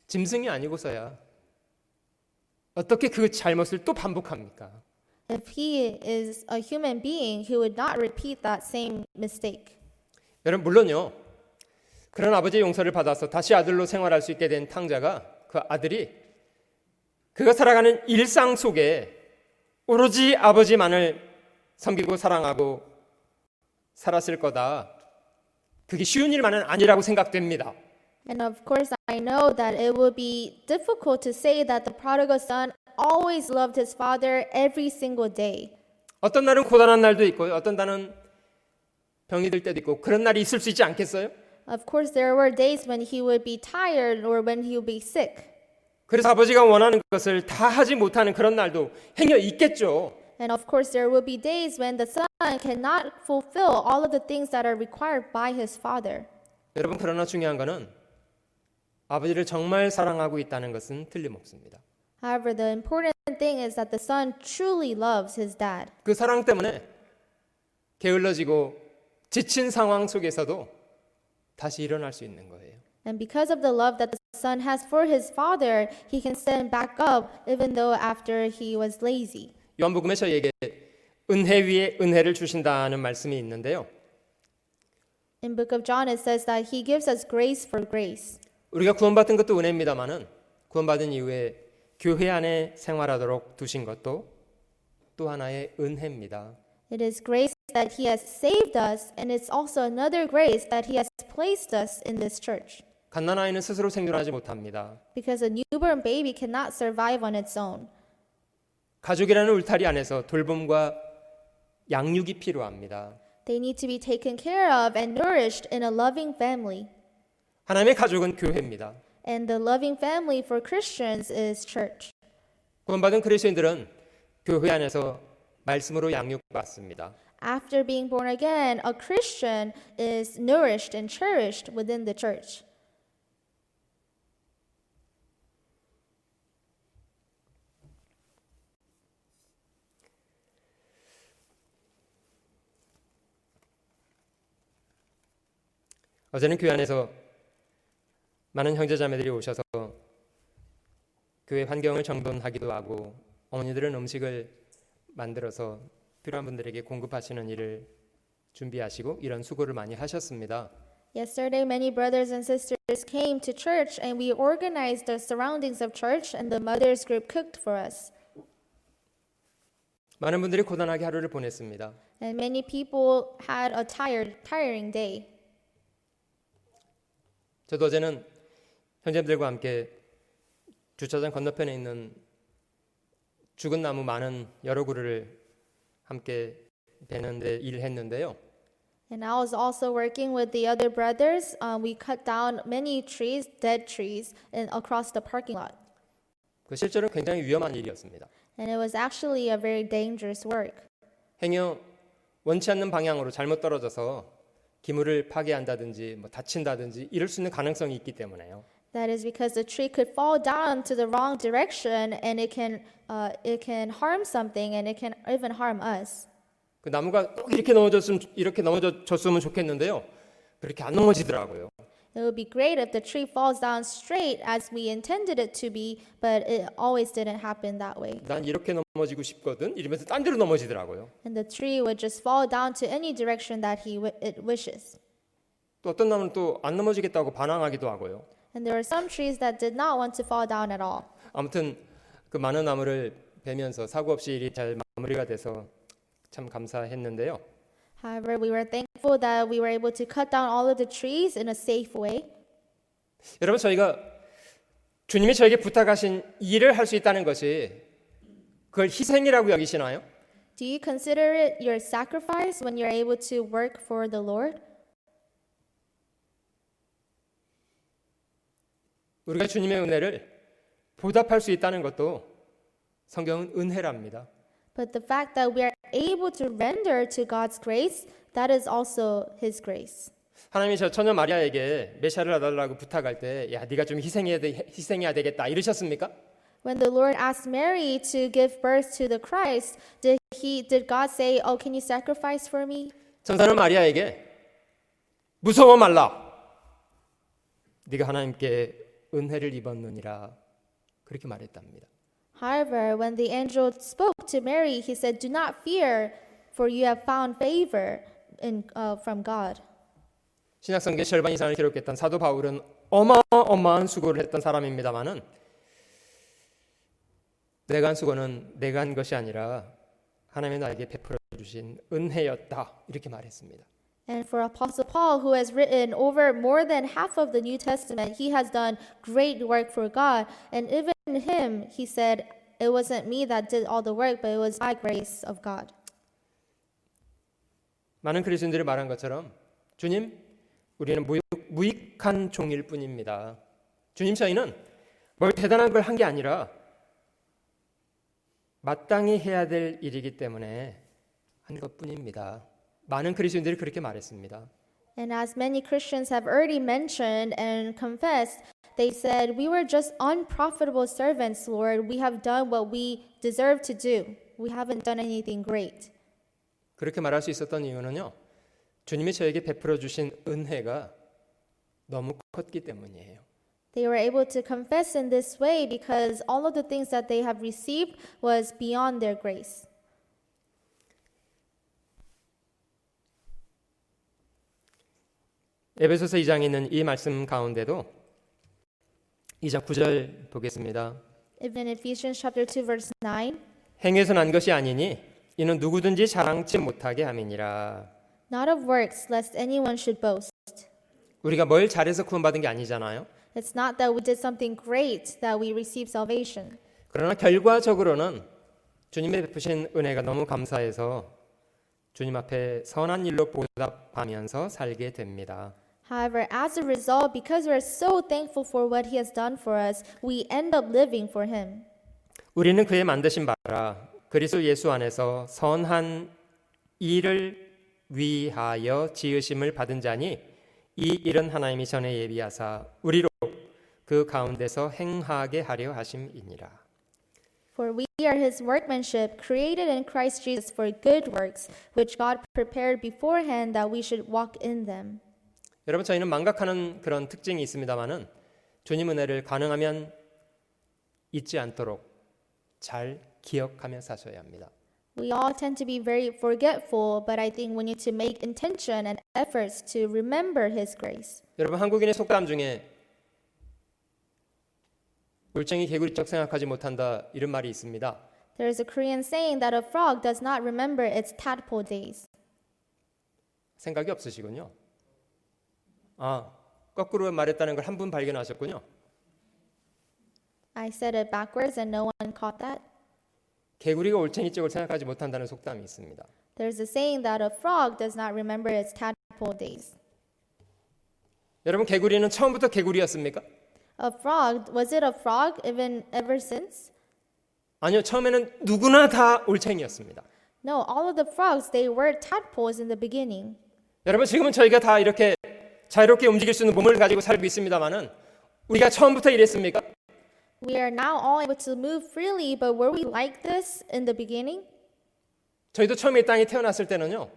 짐승이 아니고서야 어떻게 그 잘못을 또 반복합니까? If he is a human being, he would not repeat that same mistake. 여러분, 물론요, 그런 아버지의 용서를 받아서 다시 아들로 생활할 수 있게 된 탕자가 그 아들이 그가 살아가는 일상 속에 오로지 아버지만을 섬기고 사랑하고 살았을 거다. 그게 쉬운 일만은 아니라고 생각됩니다. And of course, I know that it would be difficult to say that the prodigal son always loved his father every single day. 어떤 날은 고단한 날도 있고 어떤 날은 병이 들 때도 있고 그런 날이 있을 수 있지 않겠어요? Of course, there were days when he would be tired or when he would be sick. 그래서 아버지가 원하는 것을 다 하지 못하는 그런 날도 행여 있겠죠. And of course, there will be days when the son cannot fulfill all of the things that are required by his father. 여러분, 그러나 중요한 것은 아버지를 정말 사랑하고 있다는 것은 틀림없습니다. However, the important thing is that the son truly loves his dad. 그 사랑 때문에 게을러지고 지친 상황 속에서도 다시 일어날 수 있는 거예요. And because of the love that the son has for his father, he can stand back up even though after he was lazy. 요한복음에 저희에게 은혜 위에 은혜를 주신다는 말씀이 있는데요. In book of John it says that he gives us grace for grace. 우리가 구원받은 것도 은혜입니다마는 구원받은 이후에 교회 안에 생활하도록 두신 것도 또 하나의 은혜입니다. It is grace that he has saved us, and it's also another grace that he has placed us in this church. 갓난아이는 스스로 생존하지 못합니다. Because a newborn baby cannot survive on its own. 가족이라는 울타리 안에서 돌봄과 양육이 필요합니다. They need to be taken care of and nourished in a loving family. 하나님의 가족은 교회입니다. And the loving family for Christians is church. 구원받은 그리스도인들은 교회 안에서 말씀으로 양육받습니다. After being born again, a Christian is nourished and cherished within the church. 어제는 교회 안에서 많은 형제자매들이 오셔서 교회 환경을 정돈하기도 하고 어머니들은 음식을 만들어서 필요한 분들에게 공급하시는 일을 준비하시고 이런 수고를 많이 하셨습니다. Yesterday, many brothers and sisters came to church and we organized the surroundings of church and the mothers group cooked for us. 많은 분들이 고단하게 하루를 보냈습니다. And many people had a tiring day. 저도 어제는 형제들과 함께 주차장 건너편에 있는 죽은 나무 많은 여러 그루를 함께 베는데 일을 했는데요. And I was also working with the other brothers. We cut down many trees, dead trees, across the parking lot. 그 실제로 굉장히 위험한 일이었습니다. And it was actually a very dangerous work. 행여 원치 않는 방향으로 잘못 떨어져서 기물을 파괴한다든지 다친다든지 이럴 수 있는 가능성이 있기 때문에요. That is because the tree could fall down to the wrong direction and it can harm something and it can even harm us. 그 나무가 꼭 이렇게 넘어졌으면 좋겠는데요. 그렇게 안 넘어지더라고요. It would be great if the tree falls down straight as we intended it to be, but it always didn't happen that way. 난 이렇게 넘어지고 싶거든 이러면서 딴 데로 넘어지더라고요. And the tree would just fall down to any direction that it wishes. 또 어떤 나무는 또 안 넘어지겠다고 반항하기도 하고요. And there are some trees that did not want to fall down at all. 아무튼 그 많은 나무를 베면서 사고 없이 일이 잘 마무리가 돼서 참 감사했는데요. However, we were thankful that we were able to cut down all of the trees in a safe way. 여러분 저희가 주님이 저에게 부탁하신 일을 할 수 있다는 것이 그걸 희생이라고 여기시나요? Do you consider it your sacrifice when you're able to work for the Lord? 우리가 주님의 은혜를 보답할 수 있다는 것도 성경은 은혜랍니다. But the fact that we are able to render to God's grace, that is also His grace. 하나님이 저 처녀 마리아에게 메시아를 낳아달라고 부탁할 때, 야, 네가 좀 희생해야 되겠다 이러셨습니까? When the Lord asked Mary to give birth to the Christ, did God say, "Oh, can you sacrifice for me?" 천사는 마리아에게 무서워 말라. 네가 하나님께 은혜를 입었느니라 그렇게 말했답니다. However, when the angel spoke to Mary, he said, "Do not fear, for you have found favor from God." 신약성경 절반 이상을 기록했던 사도 바울은 어마어마한 수고를 했던 사람입니다만은 내가 한 수고는 내가 한 것이 아니라 하나님이 나에게 베풀어 주신 은혜였다 이렇게 말했습니다. And for Apostle Paul, who has written over more than half of the New Testament, he has done great work for God. And even him, he said, "It wasn't me that did all the work, but it was by grace of God." 많은 그리스도인들이 말한 것처럼 주님, 우리는 무익한 종일 뿐입니다. 주님, 저희는 뭘 대단한 걸 한 게 아니라 마땅히 해야 될 일이기 때문에 한 것뿐입니다. 많은 그리스도인들이 그렇게 말했습니다. And as many Christians have already mentioned and confessed, they said, "We were just unprofitable servants, Lord. We have done what we deserve to do. We haven't done anything great." 그렇게 말할 수 있었던 이유는요, 주님이 저에게 베풀어 주신 은혜가 너무 컸기 때문이에요. They were able to confess in this way because all of the things that they have received was beyond their grace. 에베소서 2장에 있는 이 말씀 가운데도 2장 9절 보겠습니다. Even Ephesians chapter 2 verse 9, 행위에서 난 것이 아니니 이는 누구든지 자랑치 못하게 함이니라. not of works, lest anyone should boast. 우리가 뭘 잘해서 구원받은 게 아니잖아요. It's not that we did something great that we received salvation. 그러나 결과적으로는 주님의 베푸신 은혜가 너무 감사해서 주님 앞에 선한 일로 보답하면서 살게 됩니다. However, as a result, because we're so thankful for what He has done for us, we end up living for Him. 우리는 그의 만드신 바라 그리스도 예수 안에서 선한 일을 위하여 지으심을 받은 자니 이 일은 하나님이 전에 예비하사 우리로 그 가운데서 행하게 하려 하심이니라. For we are His workmanship, created in Christ Jesus for good works, which God prepared beforehand that we should walk in them. 여러분, 저희는 망각하는 그런 특징이 있습니다만은 주님 은혜를 가능하면 잊지 않도록 잘 기억하며 사셔야 합니다. We all tend to be very forgetful, but I think we need to make intention and efforts to remember His grace. 여러분, 한국인의 속담 중에 올챙이 개구리쩍 생각하지 못한다 이런 말이 있습니다. There is a Korean saying that a frog does not remember its tadpole days. 생각이 없으시군요. 거꾸로 말했다는 걸 한 분 발견하셨군요. I said it backwards and no one caught that. 개구리가 올챙이 쪽을 생각하지 못한다는 속담이 있습니다. There's a saying that a frog does not remember its tadpole days. 여러분, 개구리는 처음부터 개구리였습니까? Was it a frog ever since? 아니요, 처음에는 누구나 다 올챙이였습니다. No, all of the frogs, they were tadpoles in the beginning. 여러분 지금은 저희가 다 이렇게 자유롭게 움직일 수 있는 몸을 가지고 살고 있습니다만은 우리가 처음부터 이랬습니까? We are now all able to move freely, but were we like this in the beginning? 저희도 처음에 이 땅에 태어났을 때는요.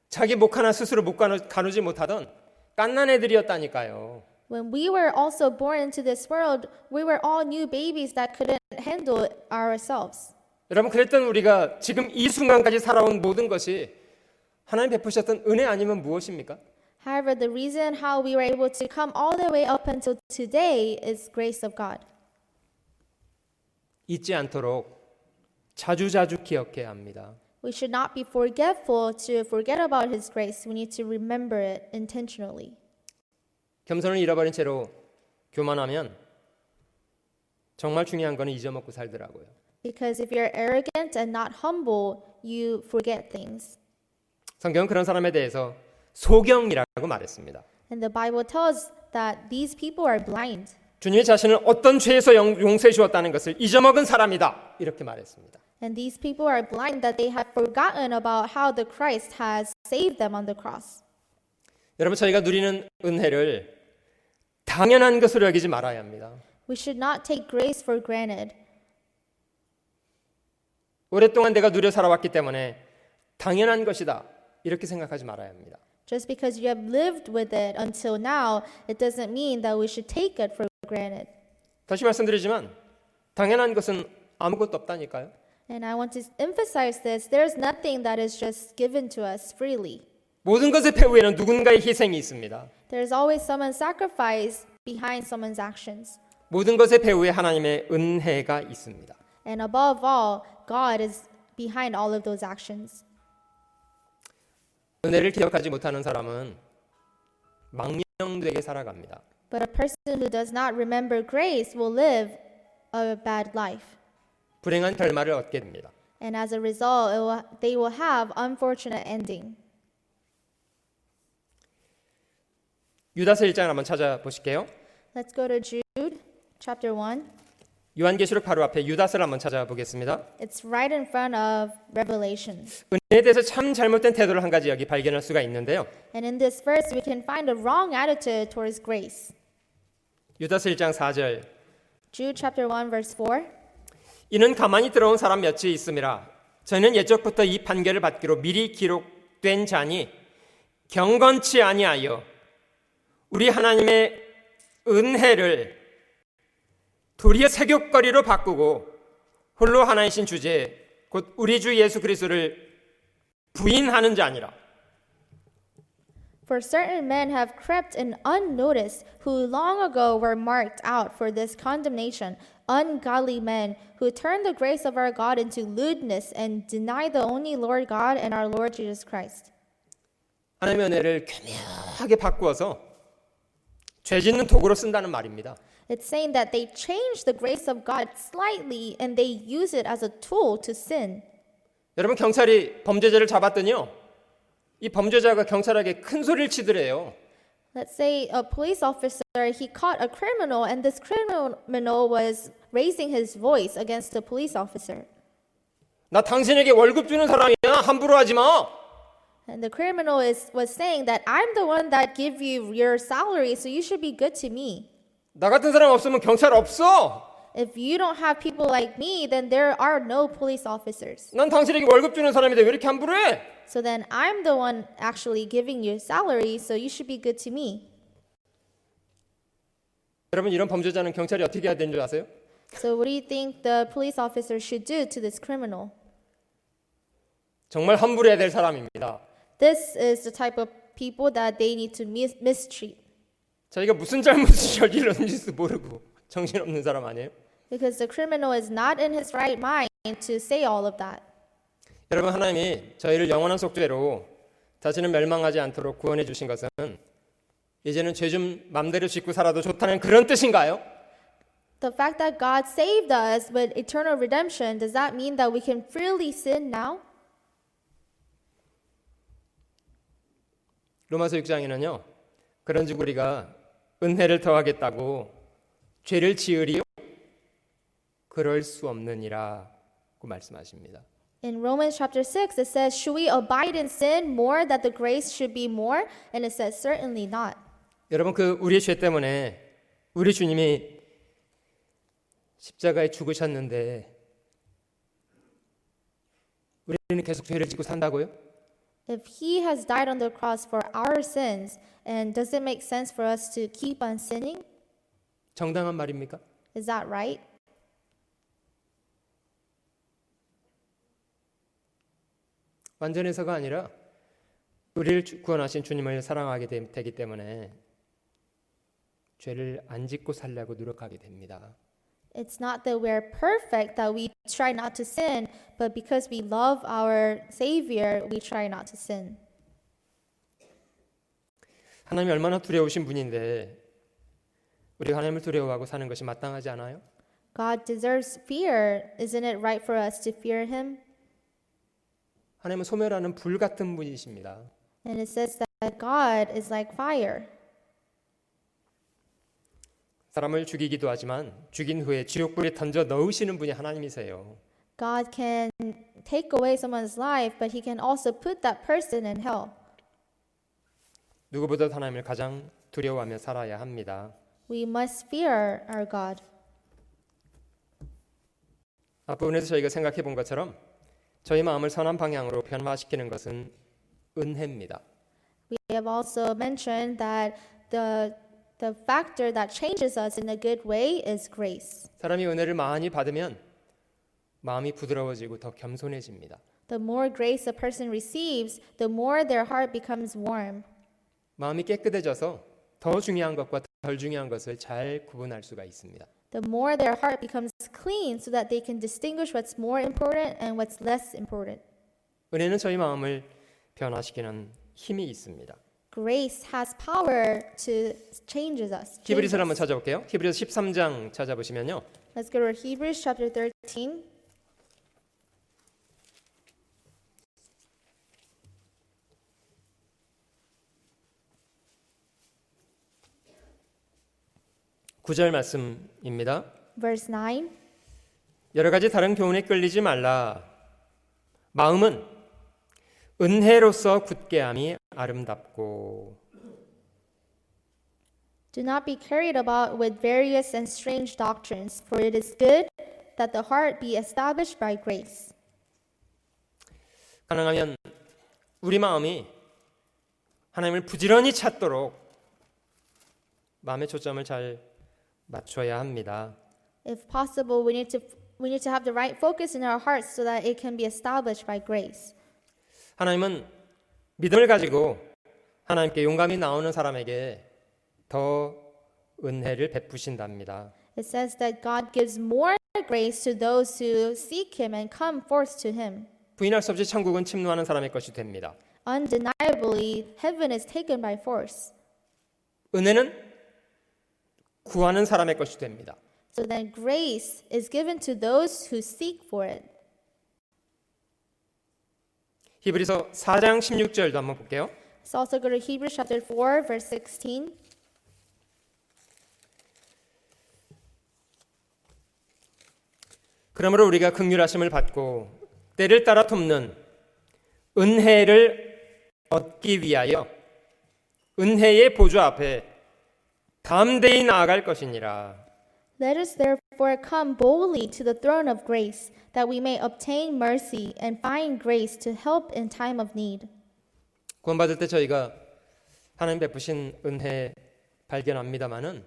자기 목 하나 스스로 못 가누지 못하던 갓난 애들이었다니까요. When we were also born into this world, we were all new babies that couldn't handle ourselves. 여러분 그랬던 우리가 지금 이 순간까지 살아온 모든 것이 하나님 베푸셨던 은혜 아니면 무엇입니까? However, the reason how we were able to come all the way up until today is grace of God. 잊지 않도록 자주자주 기억해야 합니다. We should not be forgetful to forget about His grace. We need to remember it intentionally. 겸손을 잃어버린 채로 교만하면 정말 중요한 거는 잊어먹고 살더라고요. Because if you're arrogant and not humble, you forget things. 성경은 그런 사람에 대해서 소경이라고 말했습니다. And the Bible tells that these people are blind. 주님이 자신을 어떤 죄에서 용서해 주었다는 것을 잊어먹은 사람이다. 이렇게 말했습니다. And these people are blind that they have forgotten about how the Christ has saved them on the cross. 여러분 저희가 누리는 은혜를 당연한 것으로 여기지 말아야 합니다. We should not take grace for granted. 오랫동안 내가 누려 살아왔기 때문에 당연한 것이다. 이렇게 생각하지 말아야 합니다. Just because you have lived with it until now, it doesn't mean that we should take it for granted. 다시 말씀드리지만 당연한 것은 아무것도 없다니까요. And I want to emphasize this. There's nothing that is just given to us freely. 모든 것의 배후에는 누군가의 희생이 있습니다. There's always someone's sacrifice behind someone's actions. 모든 것의 배후에 하나님의 은혜가 있습니다. And above all, God is behind all of those actions. 은혜를 기억하지 못하는 사람은 망령되게 살아갑니다. But a person who does not remember grace will live a bad life. 불행한 결말을 얻게 됩니다. And as a result, they will have unfortunate ending. 유다서 1장을 한번 찾아보실게요. Let's go to Jude chapter 1. 요한계시록 바로 앞에 유다서를 한번 찾아보겠습니다. It's right in front of Revelation. 은혜에 대해서 참 잘못된 태도를 한 가지 여기 발견할 수가 있는데요. And in this verse, we can find a wrong attitude towards grace. 유다서 1장 4절 Jude chapter 1 verse 4. 이는 가만히 들어온 사람 몇이 있음이라 저희는 옛적부터 이 판결을 받기로 미리 기록된 자니 경건치 아니하여 우리 하나님의 은혜를 도리어 세귑거리로 바꾸고 홀로 하나이신 주제 곧 우리 주 예수 그리스도를 부인하는 자니라. For certain men have crept in unnoticed, who long ago were marked out for this condemnation, ungodly men who turn the grace of our God into lewdness and deny the only Lord God and our Lord Jesus Christ. 하나님의 은혜를 교묘하게 바꾸어서 죄 짓는 도구로 쓴다는 말입니다. It's saying that they change the grace of God slightly and they use it as a tool to sin. 여러분 경찰이 범죄자를 잡았더니요. 이 범죄자가 경찰에게 큰 소리를 치더래요. Let's say a police officer, he caught a criminal and this criminal was raising his voice against the police officer. 나 당신에게 월급 주는 사람이야. 함부로 하지 마. And the criminal was saying that I'm the one that give you your salary, so you should be good to me. 나 같은 사람 없으면 경찰 없어. If you don't have people like me, then there are no police officers. 난 당신에게 월급 주는 사람인데 왜 이렇게 함부로 해? So then I'm the one actually giving you salary, so you should be good to me. 여러분 이런 범죄자는 경찰이 어떻게 해야 되는 줄 아세요? So what do you think the police officer should do to this criminal? 정말 함부로 해야 될 사람입니다. This is the type of people that they need to mistreat. 자기가 무슨 잘못을 저질렀는지도 모르고 정신없는 사람 아니에요? Because the criminal is not in his right mind to say all of that. 여러분 하나님이 저희를 영원한 속죄로 다시는 멸망하지 않도록 구원해 주신 것은 이제는 죄 좀 맘대로 짓고 살아도 좋다는 그런 뜻인가요? The fact that God saved us with eternal redemption, does that mean that we can freely sin now? 로마서 6장에는요. 그런즉 우리가 은혜를 더하겠다고 죄를 지으리요? 그럴 수 없느니라고 말씀하십니다. In Romans chapter 6, it says, should we abide in sin more that the grace should be more? And it says, certainly not. 여러분 그 우리의 죄 때문에 우리 주님이 십자가에 죽으셨는데 우리는 계속 죄를 짓고 산다고요? If he has died on the cross for our sins, and does it make sense for us to keep on sinning? 정당한 말입니까? Is that right? 완전해서가 아니라 우리를 구원하신 주님을 사랑하게 되기 때문에 죄를 안 짓고 살려고 노력하게 됩니다. It's not that we're perfect, that we try not to sin, but because we love our Savior, we try not to sin. 하나님이 얼마나 두려우신 분인데 우리가 하나님을 두려워하고 사는 것이 마땅하지 않아요? God deserves fear. Isn't it right for us to fear him? 하나님은 소멸하는 불 같은 분이십니다. And it says that God is like fire. 사람을 죽이기도 하지만 죽인 후에 지옥불에 던져 넣으시는 분이 하나님이세요. God can take away someone's life, but he can also put that person in hell. 누구보다 하나님을 가장 두려워하며 살아야 합니다. We must fear our God. 앞부분에서 저희가 생각해 본 것처럼 저희 마음을 선한 방향으로 변화시키는 것은 은혜입니다. We have also mentioned that the factor that changes us in a good way is grace. 사람이 은혜를 많이 받으면 마음이 부드러워지고 더 겸손해집니다. The more grace a person receives, the more their heart becomes warm. 마음이 깨끗해져서 더 중요한 것과 덜 중요한 것을 잘 구분할 수가 있습니다. The more their heart becomes clean so that they can distinguish what's more important and what's less important. 은혜는 저희 마음을 변화시키는 힘이 있습니다. Grace has power to change us. 히브리서를 한번 찾아볼게요. 히브리서 13장 찾아보시면요. Let's go to Hebrews chapter 13. 구절 말씀입니다. Verse 9. 여러 가지 다른 교훈에 끌리지 말라. 마음은 은혜로서 굳게함이 아름답고. Do not be carried about with various and strange doctrines, for it is good that the heart be established by grace. 가능하면 우리 마음이 하나님을 부지런히 찾도록 마음의 초점을 잘 맞춰야 합니다. If possible, we need to have the right focus in our hearts so that it can be established by grace. 하나님은 믿음을 가지고 하나님께 용감히 나오는 사람에게 더 은혜를 베푸신답니다. It says that God gives more grace to those who seek him and come forth to him. 부인할 수 없이 천국은 침노하는 사람의 것이 됩니다. Undeniably, heaven is taken by force. 은혜는 구하는 사람의 것이 됩니다. So then grace is given to those who seek for it. 히브리서 4장 16절도 한번 볼게요. Let's also go to Hebrews chapter 4, verse 16. 그러므로 우리가 긍휼하심을 받고 때를 따라 돕는 은혜를 얻기 위하여 은혜의 보좌 앞에 담대히 나아갈 것이니라. Let us therefore come boldly to the throne of grace, that we may obtain mercy and find grace to help in time of need. 구원받을 때 저희가 하나님 베푸신 은혜 발견합니다마는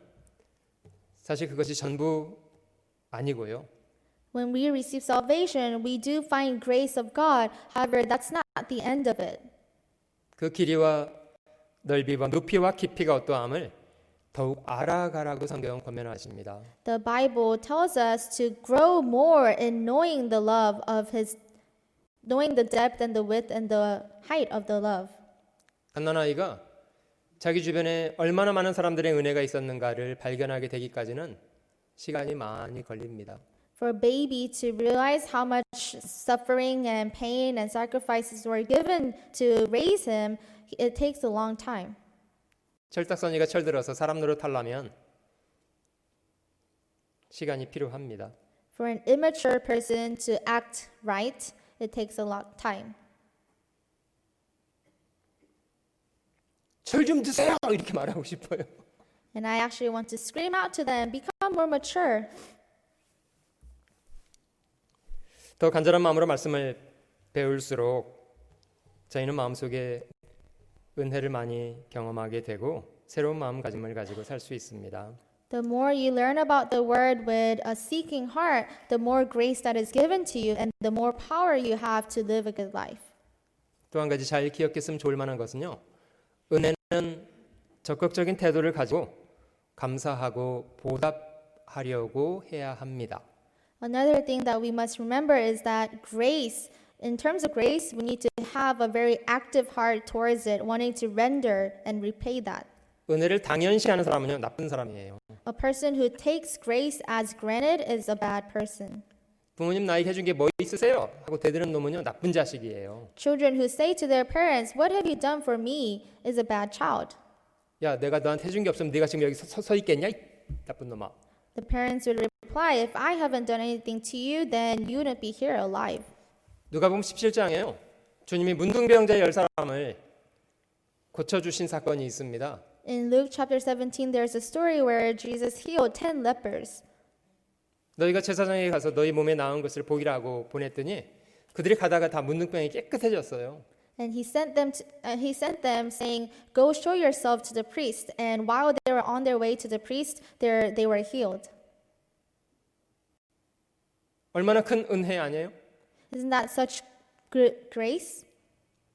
사실 그것이 전부 아니고요. When we receive salvation, we do find grace of God. However, that's not the end of it. 그 길이와 넓이와 높이와 깊이가 어떠함을 더욱 알아가라고 성경은 권면하십니다. The Bible tells us to grow more in knowing the love of His, knowing the depth and the width and the height of the love. 갓난아이가 자기 주변에 얼마나 많은 사람들의 은혜가 있었는가를 발견하게 되기까지는 시간이 많이 걸립니다. For a baby to realize how much suffering and pain and sacrifices were given to raise him, it takes a long time. 철딱서니가 철들어서 사람 노릇하려면 시간이 필요합니다. For an immature person to act right, It takes a lot of time. 절 좀 드세요 이렇게 말하고 싶어요. And I actually want to scream out to them, become more mature. 더 간절한 마음으로 말씀을 배울수록 저희는 마음속에 은혜를 많이 경험하게 되고 새로운 마음가짐을 가지고 살 수 있습니다. The more you learn about the word with a seeking heart, the more grace that is given to you and the more power you have to live a good life. 또 한 가지 잘 기억했으면 좋을 만한 것은요. 은혜는 적극적인 태도를 가지고 감사하고 보답하려고 해야 합니다. Another thing that we must remember is that grace, in terms of grace, we need to have a very active heart towards it, wanting to render and repay that. 은혜를 당연시하는 사람은요 나쁜 사람이에요. A person who takes grace as granted is a bad person. 부모님 나에게 해준 게 뭐 있으세요? 하고 대드는 놈은요 나쁜 자식이에요. Children who say to their parents, "What have you done for me?" is a bad child. 야 내가 너한테 해준 게 없으면 네가 지금 여기 서 있겠냐? 이 나쁜 놈아. The parents would reply, "If I haven't done anything to you, then you wouldn't be here alive." 누가복음 17장에요. 주님이 문둥병자 10사람을 고쳐주신 사건이 있습니다. In Luke chapter 17, there's a story where Jesus healed 10 lepers. 너희가 제사장에게 가서 너희 몸에 나은 것을 보기라고 보냈더니 그들이 가다가 다 문둥병이 깨끗해졌어요. And he sent them saying, "Go show yourself to the priest." And while they were on their way to the priest, they were healed. 얼마나 큰 은혜 아니에요? Isn't that such grace?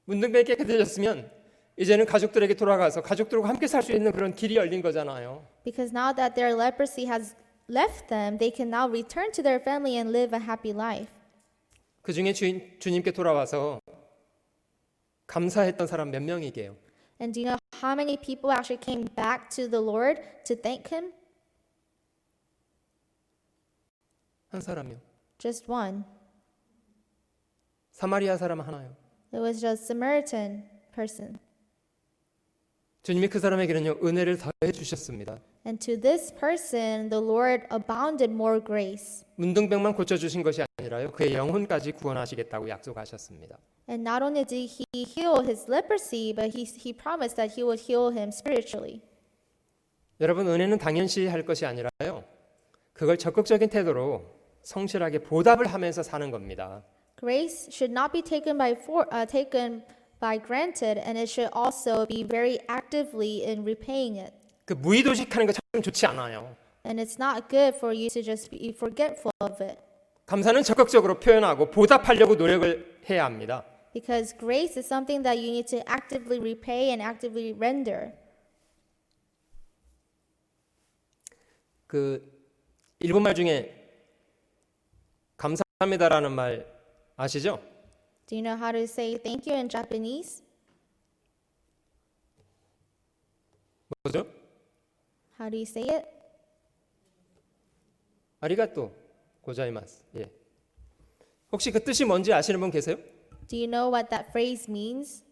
문둥병이 깨끗해졌으면 이제는 가족들에게 돌아가서 가족들과 함께 살 수 있는 그런 길이 열린 거잖아요. Because now that their leprosy has left them, they can now return to their family and live a happy life. 그 중에 주님께 돌아와서 감사했던 사람 몇 명이게요? And do you know how many people actually came back to the Lord to thank him? 한 사람이요. Just one. 사마리아 사람 하나요. It was just Samaritan person. 주님이 그 사람에게는요 은혜를 더해 주셨습니다. And to this person, the Lord abounded more grace. 문둥병만 고쳐주신 것이 아니라요 그의 영혼까지 구원하시겠다고 약속하셨습니다. And not only did he heal his leprosy, but he promised that he would heal him spiritually. 여러분 은혜는 당연시 할 것이 아니라요 그걸 적극적인 태도로 성실하게 보답을 하면서 사는 겁니다. Grace should not be taken by granted, and it should also be very actively in repaying it. 그 무의도식하는 거 참 좋지 않아요. And it's not good for you to just be forgetful of it. 감사는 적극적으로 표현하고 보답하려고 노력을 해야 합니다. Because grace is something that you need to actively repay and actively render. 그 일본말 중에 감사합니다라는 말 아시죠? Do you know how to say thank you in Japanese? 뭐죠? How do you say it? 아리가또 고자이마스. 예. 혹시 그 뜻이 뭔지 아시는 분 계세요? Do you know what that phrase means?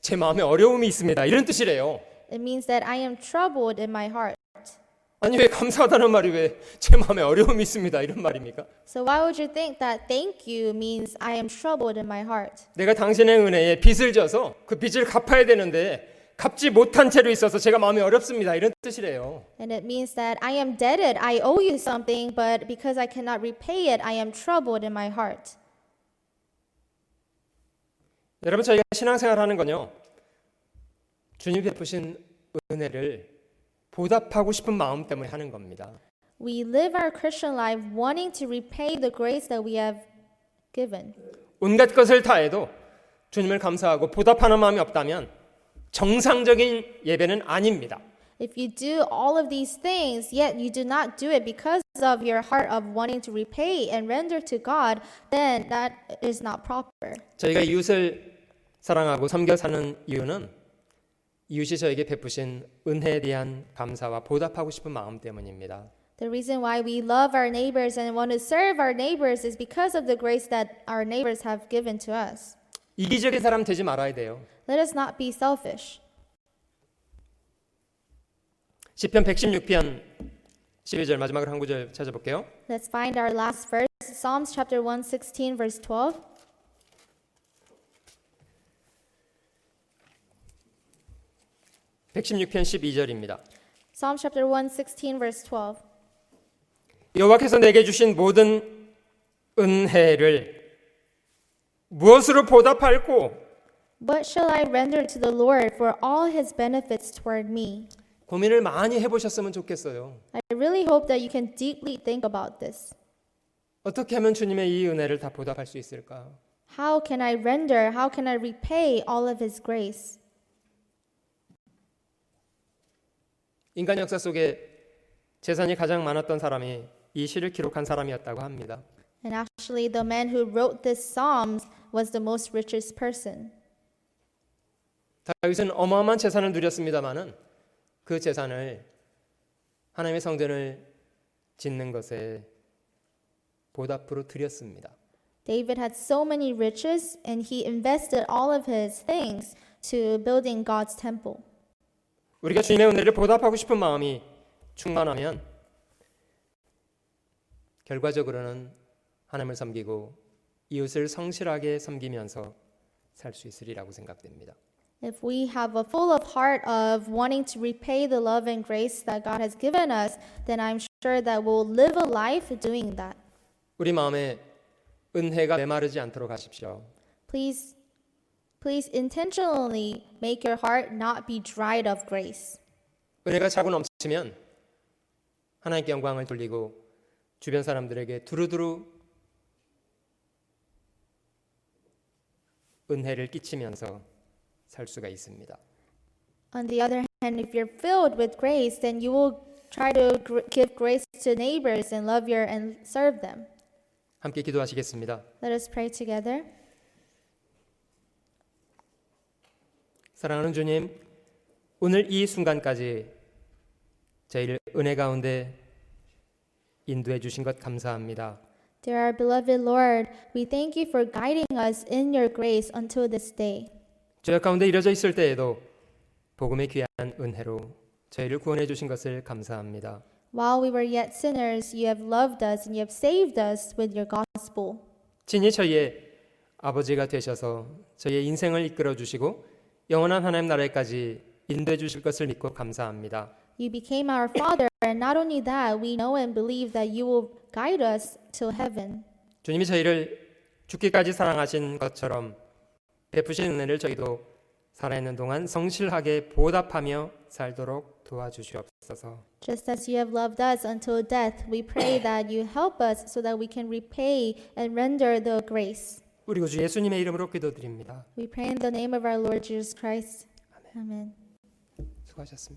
제 마음에 어려움이 있습니다. 이런 뜻이래요. It means that I am troubled in my heart. 아니 왜 감사하다는 말이 왜 제 마음에 어려움이 있습니다. 이런 말입니까? So why would you think that thank you means I am troubled in my heart? 내가 당신의 은혜에 빚을 져서 그 빚을 갚아야 되는데 갚지 못한 채로 있어서 제가 마음이 어렵습니다. 이런 뜻이래요. And it means that I am indebted, I owe you something, but because I cannot repay it, I am troubled in my heart. 여러분 저희가 신앙생활하는 건요. 주님 베푸신 은혜를 보답하고 싶은 마음 때문에 하는 겁니다. We live our Christian life wanting to repay the grace that we have given. 온갖 것을 다해도 주님을 감사하고 보답하는 마음이 없다면 정상적인 예배는 아닙니다. If you do all of these things, yet you do not do it because of your heart of wanting to repay and render to God, then that is not proper. 저희가 이웃을 사랑하고 섬겨 사는 이유는 이웃이 저에게 베푸신 은혜에 대한 감사와 보답하고 싶은 마음 때문입니다. The reason why we love our neighbors and want to serve our neighbors is because of the grace that our neighbors have given to us. 이기적인 사람 되지 말아야 돼요. Let us not be selfish. 시편 116편 12절 마지막으로 한 구절 찾아볼게요. Let's find our last verse, Psalms chapter 116, verse 12. 116편 12절입니다. Psalm chapter 116 verse 12. 여호와께서 내게 주신 모든 은혜를 무엇으로 보답할꼬? What shall I render to the Lord for all his benefits toward me? 고민을 많이 해보셨으면 좋겠어요. I really hope that you can deeply think about this. 어떻게 하면 주님의 이 은혜를 다 보답할 수 있을까? How can I render, how can I repay all of his grace? 인간 역사 속에 재산이 가장 많았던 사람이 이 시를 기록한 사람이었다고 합니다. And actually, the man who wrote this Psalms was the most richest person. 다윗은 어마어마한 재산을 누렸습니다마는 그 재산을 하나님의 성전을 짓는 것에 보답으로 드렸습니다. David had so many riches, and he invested all of his things to building God's temple. 우리가 주님의 은혜를 보답하고 싶은 마음이 충만하면 결과적으로는 하나님을 섬기고 이웃을 성실하게 섬기면서 살 수 있으리라고 생각됩니다. If we have a full of heart of wanting to repay the love and grace that God has given us, then I'm sure that we'll live a life doing that. 우리 마음에 은혜가 메마르지 않도록 하십시오. Please intentionally make your heart not be dried of grace. 은혜가 차고 넘치면 하나님께 영광을 돌리고 주변 사람들에게 두루두루 은혜를 끼치면서 살 수가 있습니다. On the other hand, if you're filled with grace, then you will try to give grace to neighbors and love your and serve them. 함께 기도하시겠습니다. Let us pray together. 사랑하는 주님, 오늘 이 순간까지 저희를 은혜 가운데 인도해 주신 것 감사합니다. Dear beloved Lord, we thank you for guiding us in your grace until this day. 죄악 가운데 이뤄져 있을 때에도 복음의 귀한 은혜로 저희를 구원해 주신 것을 감사합니다. While we were yet sinners, you have loved us and you have saved us with your gospel. 진히 저희의 아버지가 되셔서 저희의 인생을 이끌어 주시고 영원한 하나님 나라에까지 인도해 주실 것을 믿고 감사합니다. You became our Father, and not only that, we know and believe that you will guide us to heaven. 주님이 저희를 죽기까지 사랑하신 것처럼 베푸신 은혜를 저희도 살아있는 동안 성실하게 보답하며 살도록 도와주시옵소서. Just as you have loved us until death, we pray that you help us so that we can repay and render the grace. 우리 구주 예수님의 이름으로 기도드립니다. We pray in the name of our Lord Jesus Christ. Amen. 수고하셨습니다.